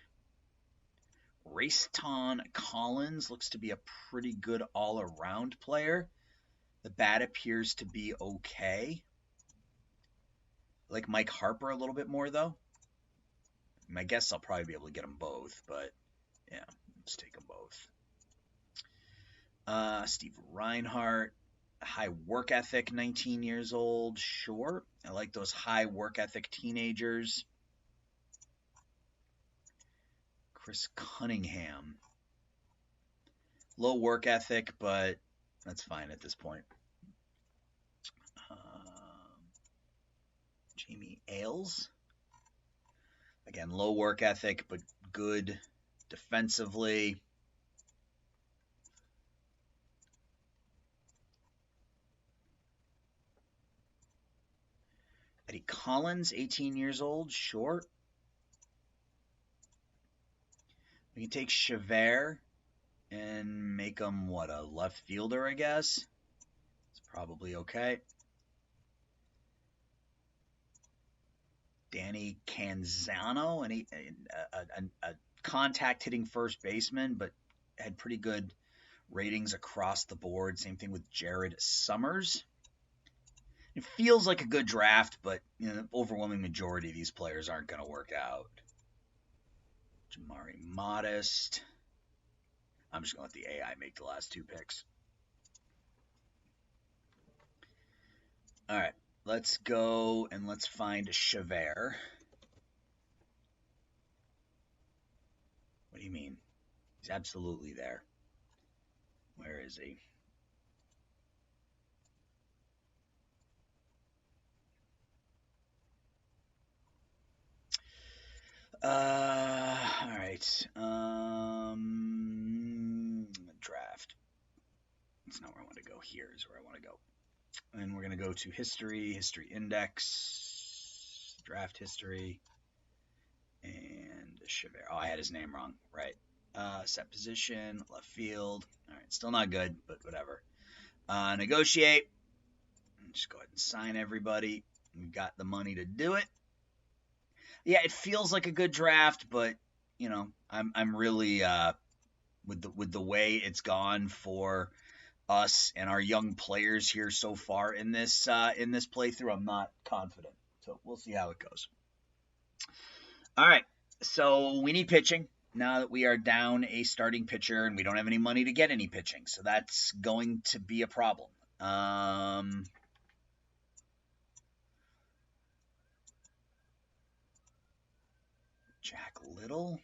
Raceton Collins looks to be a pretty good all-around player. The bat appears to be okay. I like Mike Harper a little bit more, though. I guess I'll probably be able to get them both, but yeah, let's take them both. Steve Reinhart, high work ethic, 19 years old, sure. I like those high work ethic teenagers. Chris Cunningham. Low work ethic, but that's fine at this point. Jamie Ailes. Again, low work ethic, but good defensively. Eddie Collins, 18 years old, short. We can take Chevere and make him, what, a left fielder, I guess? It's probably okay. Danny Canzano, a contact-hitting first baseman, but had pretty good ratings across the board. Same thing with Jared Summers. It feels like a good draft, but the overwhelming majority of these players aren't going to work out. Jamari Modest. I'm just going to let the AI make the last two picks. All right, let's go and let's find Chevere. What do you mean? He's absolutely there. Where is he? All right. Draft. That's not where I want to go. Here is where I want to go. And we're going to go to history, history index, draft history, and Chevere. Oh, I had his name wrong. Right. Set position, left field. All right. Still not good, but whatever. Negotiate. Just go ahead and sign everybody. We've got the money to do it. Yeah, it feels like a good draft, but I'm really with the way it's gone for us and our young players here so far in this playthrough, I'm not confident. So we'll see how it goes. All right. So we need pitching now that we are down a starting pitcher and we don't have any money to get any pitching. So that's going to be a problem. Jack Little.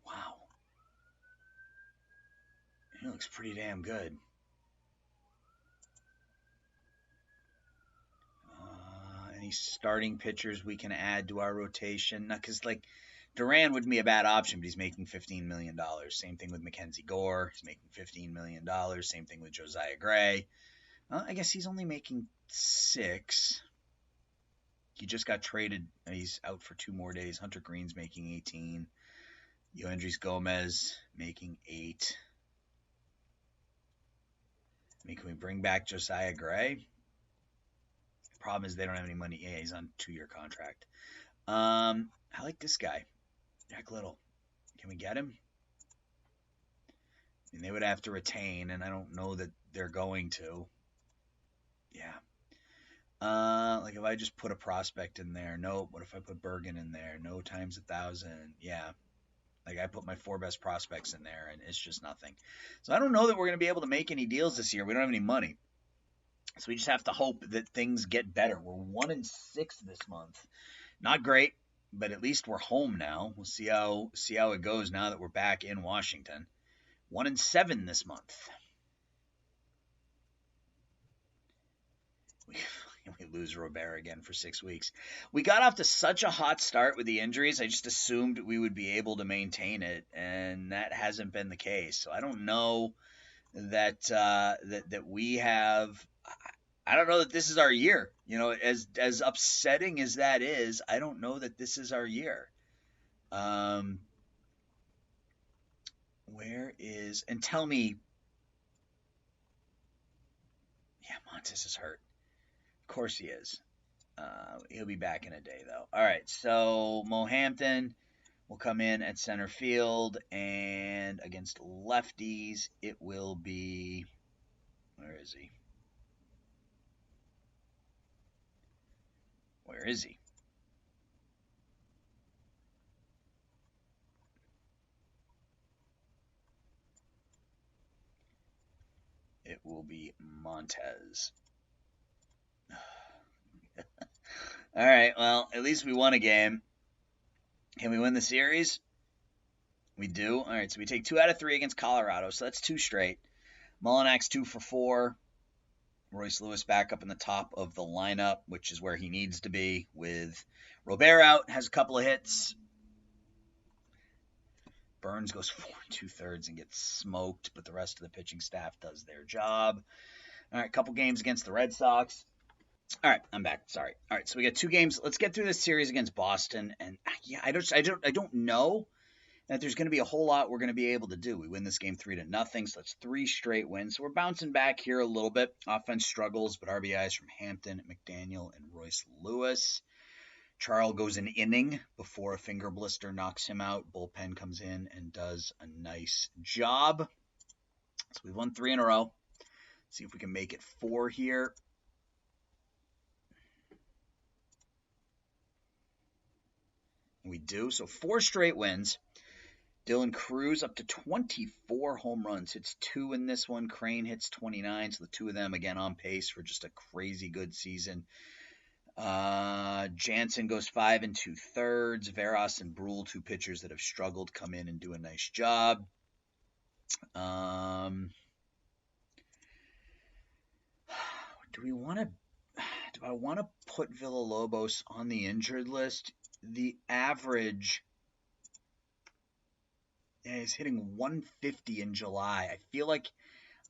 Wow. He looks pretty damn good. Any starting pitchers we can add to our rotation? Because, like, Duran wouldn't be a bad option, but he's making $15 million. Same thing with Mackenzie Gore. He's making $15 million. Same thing with Josiah Gray. I guess he's only making 6. He just got traded. He's out for 2 more days. Hunter Green's making 18. Yoendrys Gomez making 8. I mean, can we bring back Josiah Gray? The problem is they don't have any money. Yeah, he's on a 2-year contract. I like this guy, Jack Little. Can we get him? I mean, they would have to retain, and I don't know that they're going to. Yeah. Like if I just put a prospect in there, nope. What if I put Bergen in there? No times 1,000. Yeah. Like I put my 4 best prospects in there, and it's just nothing. So I don't know that we're going to be able to make any deals this year. We don't have any money. So we just have to hope that things get better. We're 1-6 this month. Not great, but at least we're home now. We'll see how it goes now that we're back in Washington. 1-7 this month. We lose Robert again for 6 weeks. We got off to such a hot start with the injuries. I just assumed we would be able to maintain it, and that hasn't been the case. So I don't know that that we have. I don't know that this is our year. You know, as upsetting as that is, I don't know that this is our year. Where is, and tell me. Yeah, Montes is hurt. Of course he is. He'll be back in a day, though. All right, so Mohampton will come in at center field, and against lefties, it will be. Where is he? Where is he? It will be Montez. All right, well, at least we won a game. Can we win the series? We do. All right, so we take 2 out of 3 against Colorado, so that's 2 straight. Mullinax 2 for 4. Royce Lewis back up in the top of the lineup, which is where he needs to be with Robert out, has a couple of hits. Burns goes 4 2/3 and gets smoked, but the rest of the pitching staff does their job. All right, couple games against the Red Sox. All right, I'm back. Sorry. All right, so we got 2 games. Let's get through this series against Boston, and yeah, I don't know that there's going to be a whole lot we're going to be able to do. We win this game 3-0, so that's 3 straight wins. So we're bouncing back here a little bit. Offense struggles, but RBIs from Hampton, McDaniel, and Royce Lewis. Charles goes an inning before a finger blister knocks him out. Bullpen comes in and does a nice job. So we've won 3 in a row. See if we can make it 4 here. We do. So 4 straight wins. Dylan Cruz up to 24 home runs. Hits 2 in this one. Crane hits 29. So the 2 of them, again, on pace for just a crazy good season. Jansen goes 5 2/3. Veras and Brule, 2 pitchers that have struggled, come in and do a nice job. Do I want to put Villalobos on the injured list? The average, he's hitting 150 in July.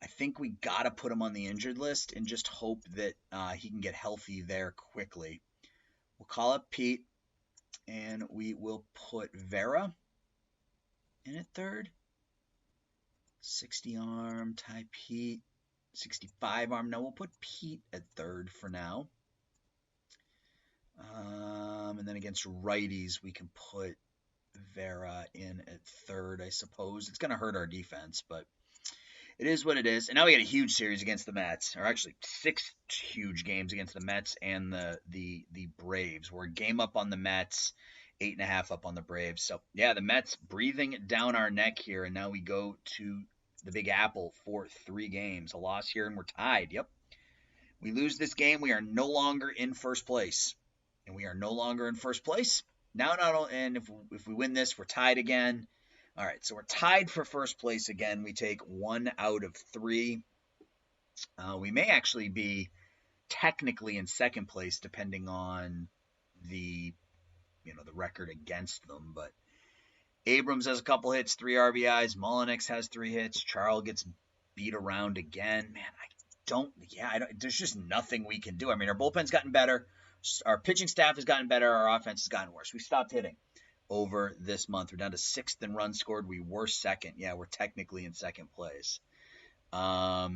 I think we got to put him on the injured list and just hope that he can get healthy there quickly. We'll call up Pete, and we will put Vera in at third. 60 arm, Ty Pete. 65 arm. No, we'll put Pete at third for now. And then against righties, we can put Vera in at third, I suppose. It's going to hurt our defense, but It is what it is. And now we got a huge series against the Mets, or actually 6 huge games against the Mets and the Braves. We're a game up on the Mets, 8.5 up on the Braves. So yeah, the Mets breathing down our neck here, and now we go to the Big Apple for 3 games. A loss here, and we're tied. Yep. We lose this game, we are no longer in first place. And we are no longer in first place. Now, not only, and if we win this, we're tied again. All right, so we're tied for first place again. We take 1 out of 3. We may actually be technically in second place, depending on the the record against them. But Abrams has a couple hits, 3 RBIs. Mullenix has 3 hits. Charles gets beat around again. Man, there's just nothing we can do. I mean, our bullpen's gotten better. Our pitching staff has gotten better. Our offense has gotten worse. We stopped hitting over this month. We're down to 6th in runs scored. We were second. Yeah, we're technically in second place. I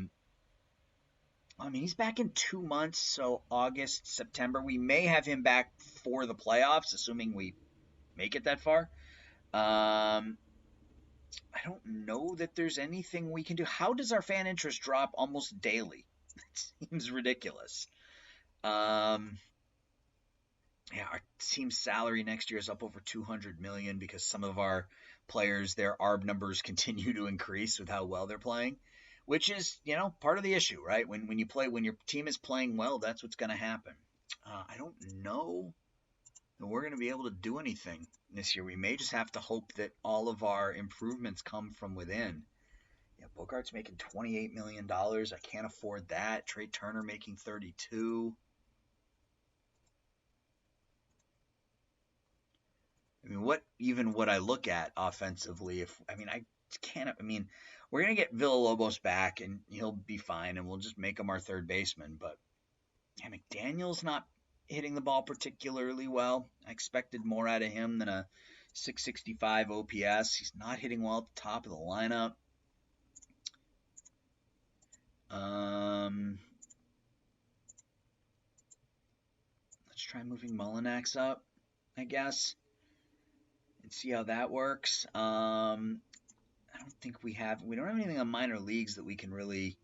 mean, he's back in 2 months, so August, September. We may have him back for the playoffs, assuming we make it that far. I don't know that there's anything we can do. How does our fan interest drop almost daily? It seems ridiculous. Yeah, our team salary next year is up over $200 million because some of our players, their ARB numbers continue to increase with how well they're playing, which is, part of the issue, right? When your team is playing well, that's what's going to happen. I don't know that we're going to be able to do anything this year. We may just have to hope that all of our improvements come from within. Yeah, Bogart's making $28 million. I can't afford that. Trey Turner making $32. I mean, what even would I look at offensively? We're gonna get Villalobos back and he'll be fine, and we'll just make him our third baseman. But yeah, McDaniel's not hitting the ball particularly well. I expected more out of him than a 665 OPS. He's not hitting well at the top of the lineup. Let's try moving Mullinax up, I guess, and see how that works. I don't think we don't have anything on minor leagues that we can really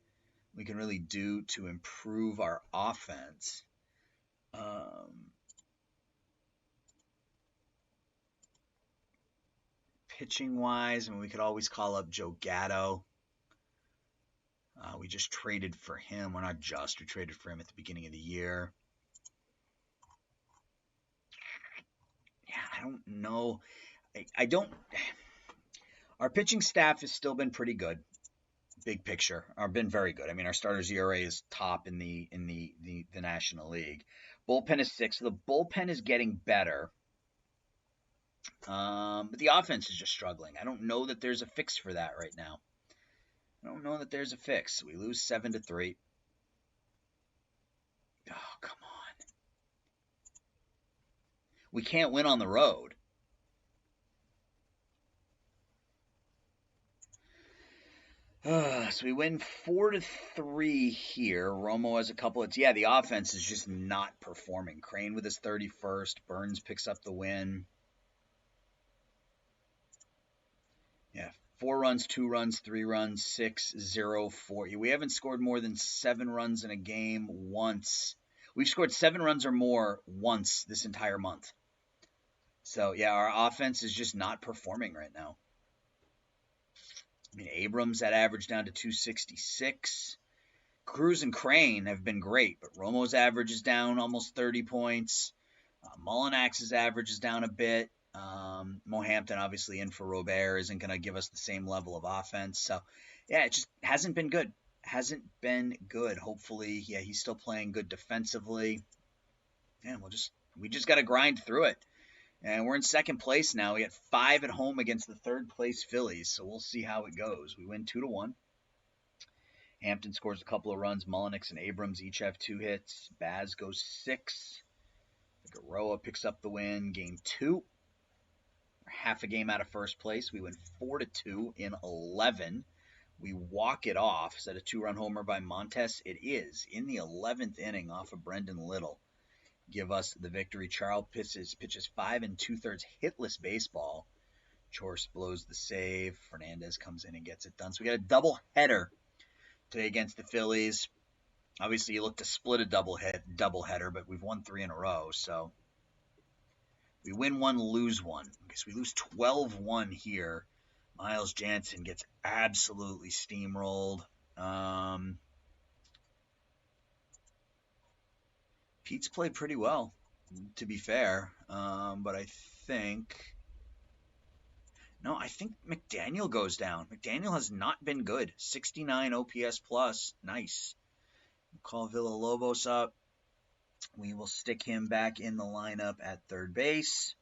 do to improve our offense. Pitching wise, we could always call up Joe Gatto. We just traded for him. We traded for him at the beginning of the year. Yeah, I don't know. Our pitching staff has still been pretty good. Big picture, been very good. I mean, our starters ERA is top in the National League. Bullpen is 6th. So the bullpen is getting better. But the offense is just struggling. I don't know that there's a fix for that right now. I don't know that there's a fix. We lose 7-3. Oh, come on. We can't win on the road. So we win 4-3 here. Romo has a couple of... Yeah, the offense is just not performing. Crane with his 31st. Burns picks up the win. Yeah, 4 runs, 2 runs, 3 runs, 6, 0, 4. We haven't scored more than 7 runs in a game once. We've scored 7 runs or more once this entire month. So, yeah, our offense is just not performing right now. I mean, Abrams, that average down to 266. Cruz and Crane have been great, but Romo's average is down almost 30 points. Mullinax's average is down a bit. Mohampton, obviously, in for Robert, isn't going to give us the same level of offense. So, yeah, it just hasn't been good. Hopefully, yeah, he's still playing good defensively. And we just got to grind through it. And we're in second place now. We had 5 at home against the third place Phillies, so we'll see how it goes. We win 2-1. Hampton scores a couple of runs. Mullenix and Abrams each have 2 hits. Baz goes 6. Figueroa picks up the win. Game 2. We're half a game out of first place. We win 4-2 in 11. We walk it off. Is that a 2-run homer by Montes? It is. In the 11th inning off of Brendan Little. Give us the victory. Charles pitches 5 2/3 hitless baseball. Chorse blows the save. Fernandez comes in and gets it done. So we got a double header today against the Phillies. Obviously, you look to split a doubleheader, but we've won 3 in a row, so we win 1, lose 1. Okay, so we lose 12-1 here. Miles Jansen gets absolutely steamrolled. Pete's played pretty well, to be fair, but I think McDaniel goes down. McDaniel has not been good. 69 OPS plus, nice. Call Villalobos up. We will stick him back in the lineup at third base.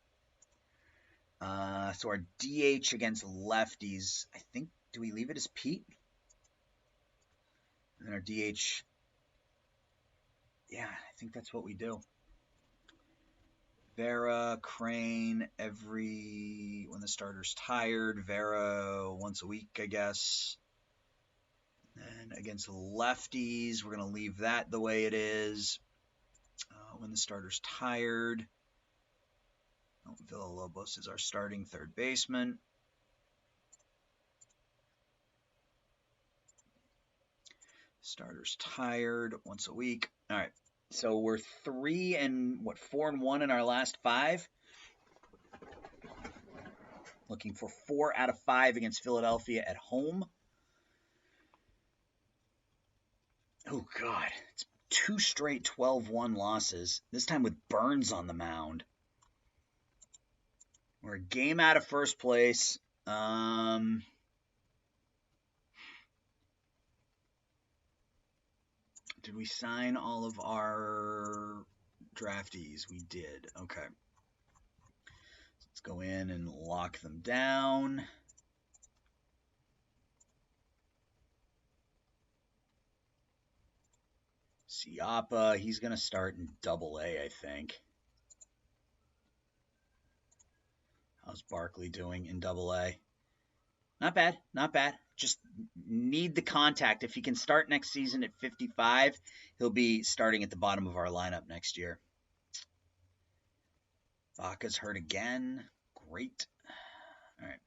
So our DH against lefties, I think, do we leave it as Pete? And then our DH, yeah, I think that's what we do. Vera, Crane, when the starter's tired. Vera once a week, I guess. And against lefties, we're going to leave that the way it is. When the starter's tired. Villalobos is our starting third baseman. Starter's tired once a week. All right. So we're 4-1 in our last 5. Looking for 4 out of 5 against Philadelphia at home. Oh, God. It's 2 straight 12-1 losses. This time with Burns on the mound. We're a game out of first place. Did we sign all of our draftees? We did. Okay. Let's go in and lock them down. Siapa, he's going to start in Double-A, I think. How's Barkley doing in Double-A? Not bad, not bad. Just need the contact. If he can start next season at 55, he'll be starting at the bottom of our lineup next year. Vaca's hurt again. Great. All right.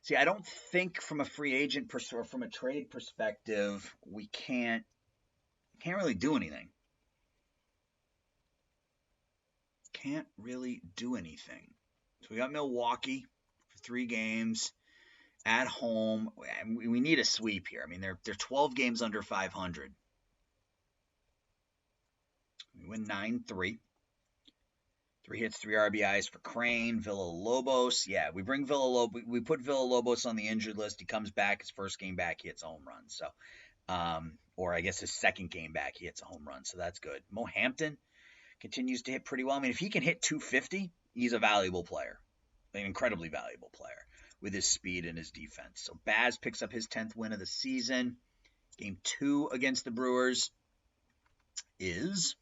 See, I don't think from a free agent or from a trade perspective, we can't really do anything. Can't really do anything. So we got Milwaukee for 3 games at home. We need a sweep here. I mean, they're 12 games under 500. We win 9-3. 3 hits, 3 RBIs for Crane. Villalobos. Yeah, we put Villalobos on the injured list. He comes back. His first game back, he hits a home run. So, or I guess his second game back, he hits a home run. So that's good. Mo Hampton continues to hit pretty well. I mean, if he can hit 250, he's a valuable player, an incredibly valuable player with his speed and his defense. So Baz picks up his 10th win of the season. Game 2 against the Brewers is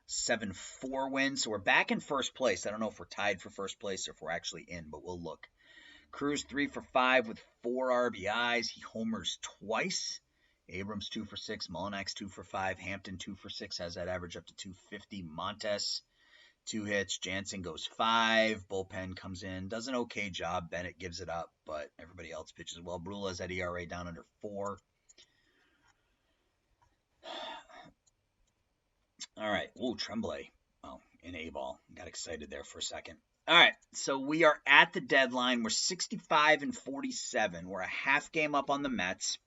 7-4 win. So we're back in first place. I don't know if we're tied for first place or if we're actually in, but we'll look. Cruz 3 for 5 with 4 RBIs. He homers twice. Abrams 2 for 6. Mullinax 2 for 5. Hampton 2 for 6 has that average up to 250. Montes 2 hits. Jansen goes 5. Bullpen comes in. Does an okay job. Bennett gives it up, but everybody else pitches well. Brule has that ERA down under 4. All right. Ooh, Tremblay. Oh, in A-ball. Got excited there for a second. All right. So we are at the deadline. We're 65-47. We're a half game up on the Mets.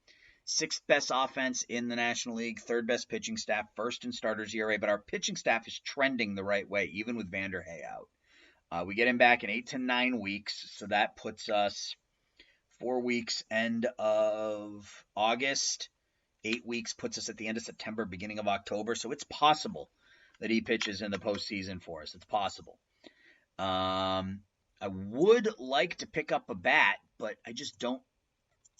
6th best offense in the National League, 3rd best pitching staff, 1st in starters ERA, but our pitching staff is trending the right way, even with Vanderhey out. We get him back in 8 to 9 weeks, so that puts us 4 weeks end of August. 8 weeks puts us at the end of September, beginning of October, so it's possible that he pitches in the postseason for us. It's possible. I would like to pick up a bat, but I just don't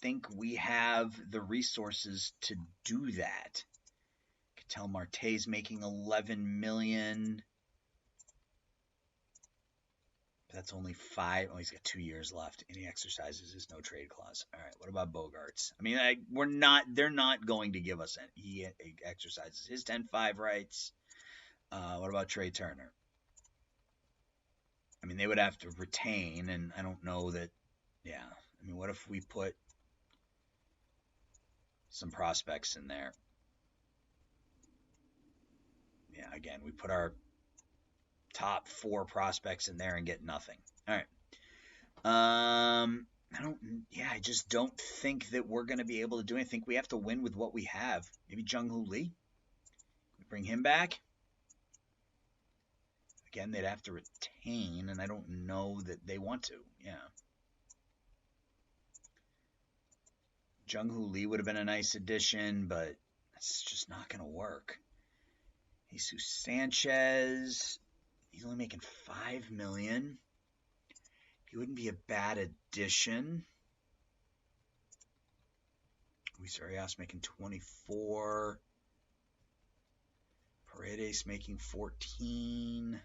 think we have the resources to do that. Ketel Marte's making $11 million. That's only 5. Oh, he's got 2 years left, and he exercises his no trade clause. All right, what about Bogarts? I mean, they're not going to give us any. He exercises his 10-5 rights. What about Trey Turner? I mean, they would have to retain, and I don't know that. Yeah, I mean, what if we put some prospects in there. Yeah, again, we put our top 4 prospects in there and get nothing. All right. I just don't think that we're going to be able to do anything. I think we have to win with what we have. Maybe Jung-Hoo Lee. We bring him back. Again, they'd have to retain, and I don't know that they want to. Yeah. Jung-Hoo Lee would have been a nice addition, but that's just not going to work. Jesus Sanchez, he's only making $5 million. He wouldn't be a bad addition. Luis Arias making 24. Paredes making 14.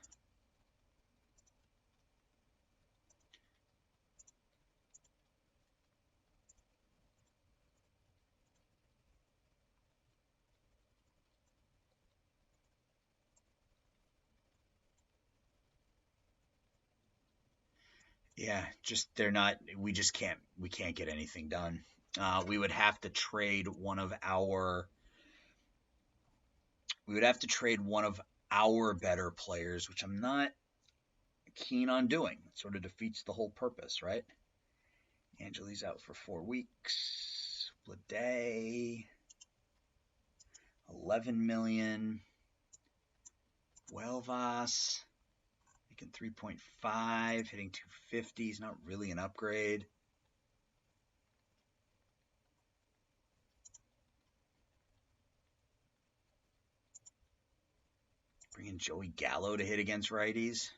Yeah, we can't get anything done. We would have to trade one of our better players, which I'm not keen on doing. It sort of defeats the whole purpose, right? Angeli's out for 4 weeks. Blade, 11 million. Huelvas making 3.5, hitting 250. He's not really an upgrade. Bring in Joey Gallo to hit against righties.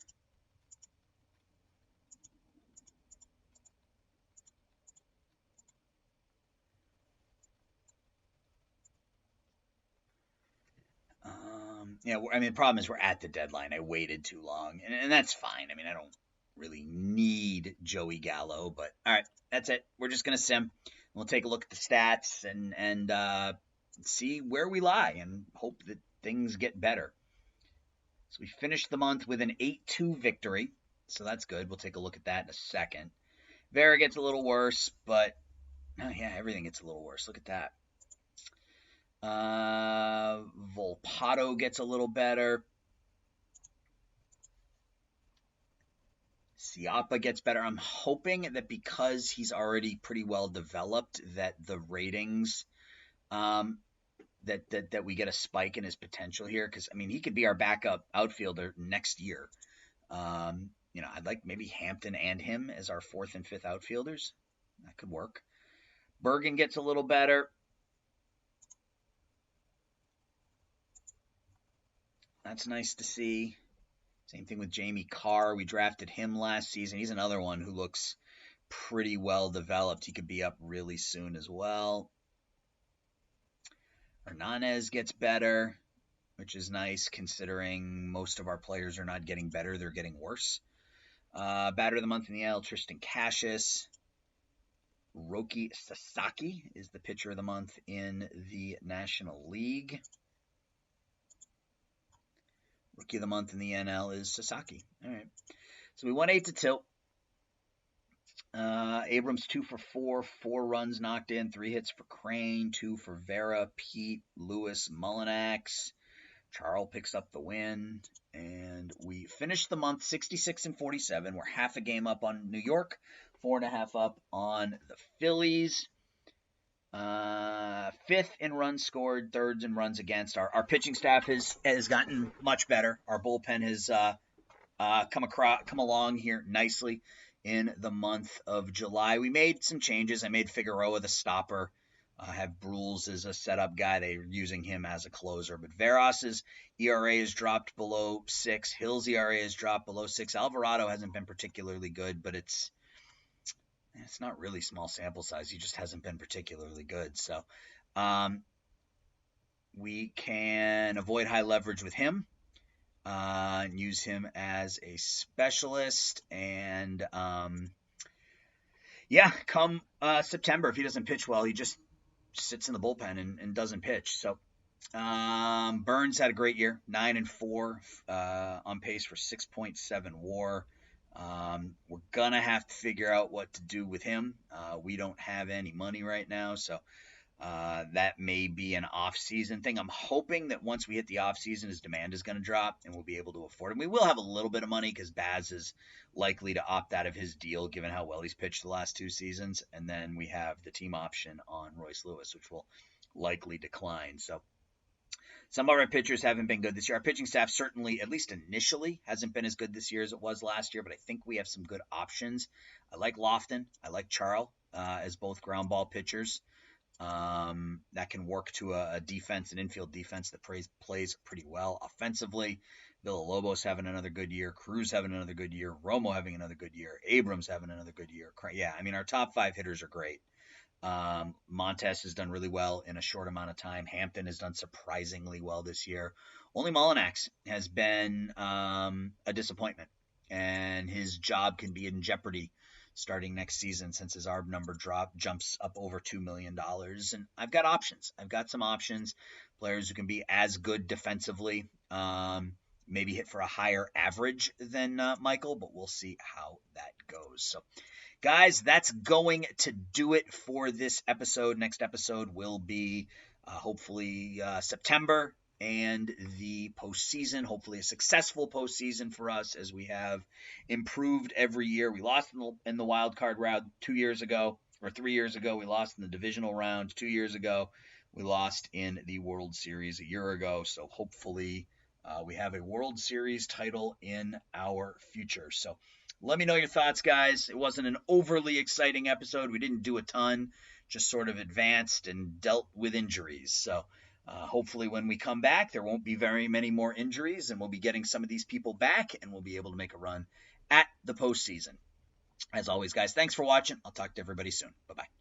The problem is we're at the deadline. I waited too long, and that's fine. I mean, I don't really need Joey Gallo, but all right, that's it. We're just gonna sim. We'll take a look at the stats and see where we lie, and hope that things get better. So we finished the month with an 8-2 victory, so that's good. We'll take a look at that in a second. Vera gets a little worse, but everything gets a little worse. Look at that. Volpato gets a little better. Siapa gets better. I'm hoping that because he's already pretty well developed, that the ratings, that we get a spike in his potential here. Because I mean, he could be our backup outfielder next year. I'd like maybe Hampton and him as our 4th and 5th outfielders. That could work. Bergen gets a little better. That's nice to see. Same thing with Jamie Carr. We drafted him last season. He's another one who looks pretty well developed. He could be up really soon as well. Hernandez gets better, which is nice considering most of our players are not getting better. They're getting worse. Batter of the month in the AL, Tristan Cassius. Roki Sasaki is the pitcher of the month in the National League. Rookie of the month in the NL is Sasaki. All right. So we won 8-2. Abrams 2 for 4, 4 runs knocked in, 3 hits for Crane, 2 for Vera, Pete, Lewis, Mullinax. Charles picks up the win, and we finished the month 66-47. We're half a game up on New York, 4.5 up on the Phillies. 5th in runs scored, 3rd in runs against. Our pitching staff has gotten much better. Our bullpen has come along here nicely in the month of July. We made some changes. I made Figueroa the stopper. I have Brules as a setup guy. They're using him as a closer. But Veras's ERA has dropped below 6. Hill's ERA has dropped below 6. Alvarado hasn't been particularly good, but it's not really small sample size. He just hasn't been particularly good. So we can avoid high leverage with him and use him as a specialist. And come September, if he doesn't pitch well, he just sits in the bullpen and doesn't pitch. So Burns had a great year, 9-4, on pace for 6.7 WAR. We're gonna have to figure out what to do with him. We don't have any money right now, so That may be an off-season thing. I'm hoping that once we hit the off-season, his demand is going to drop and we'll be able to afford him. We will have a little bit of money because Baz is likely to opt out of his deal given how well he's pitched the last 2 seasons. And then we have the team option on Royce Lewis, which will likely decline. So some of our pitchers haven't been good this year. Our pitching staff certainly, at least initially, hasn't been as good this year as it was last year, but I think we have some good options. I like Lofton. I like Charl as both ground ball pitchers. That can work to a defense, an infield defense that plays pretty well offensively. Villalobos having another good year. Cruz having another good year. Romo having another good year. Abrams having another good year. Yeah, I mean, our top 5 hitters are great. Montes has done really well in a short amount of time. Hampton has done surprisingly well this year. Only Mullinax has been a disappointment, and his job can be in jeopardy starting next season since his ARB number jumps up over $2 million. And I've got options. I've got some options. Players who can be as good defensively, maybe hit for a higher average than Michael, but we'll see how that goes. So, guys, that's going to do it for this episode. Next episode will be hopefully September and the postseason, hopefully a successful postseason for us as we have improved every year. We lost in the wild card round 2 years ago, or 3 years ago. We lost in the divisional round 2 years ago. We lost in the World Series a year ago. So hopefully we have a World Series title in our future. So let me know your thoughts, guys. It wasn't an overly exciting episode. We didn't do a ton, just sort of advanced and dealt with injuries. So hopefully when we come back, there won't be very many more injuries, and we'll be getting some of these people back, and we'll be able to make a run at the postseason. As always, guys, thanks for watching. I'll talk to everybody soon. Bye-bye.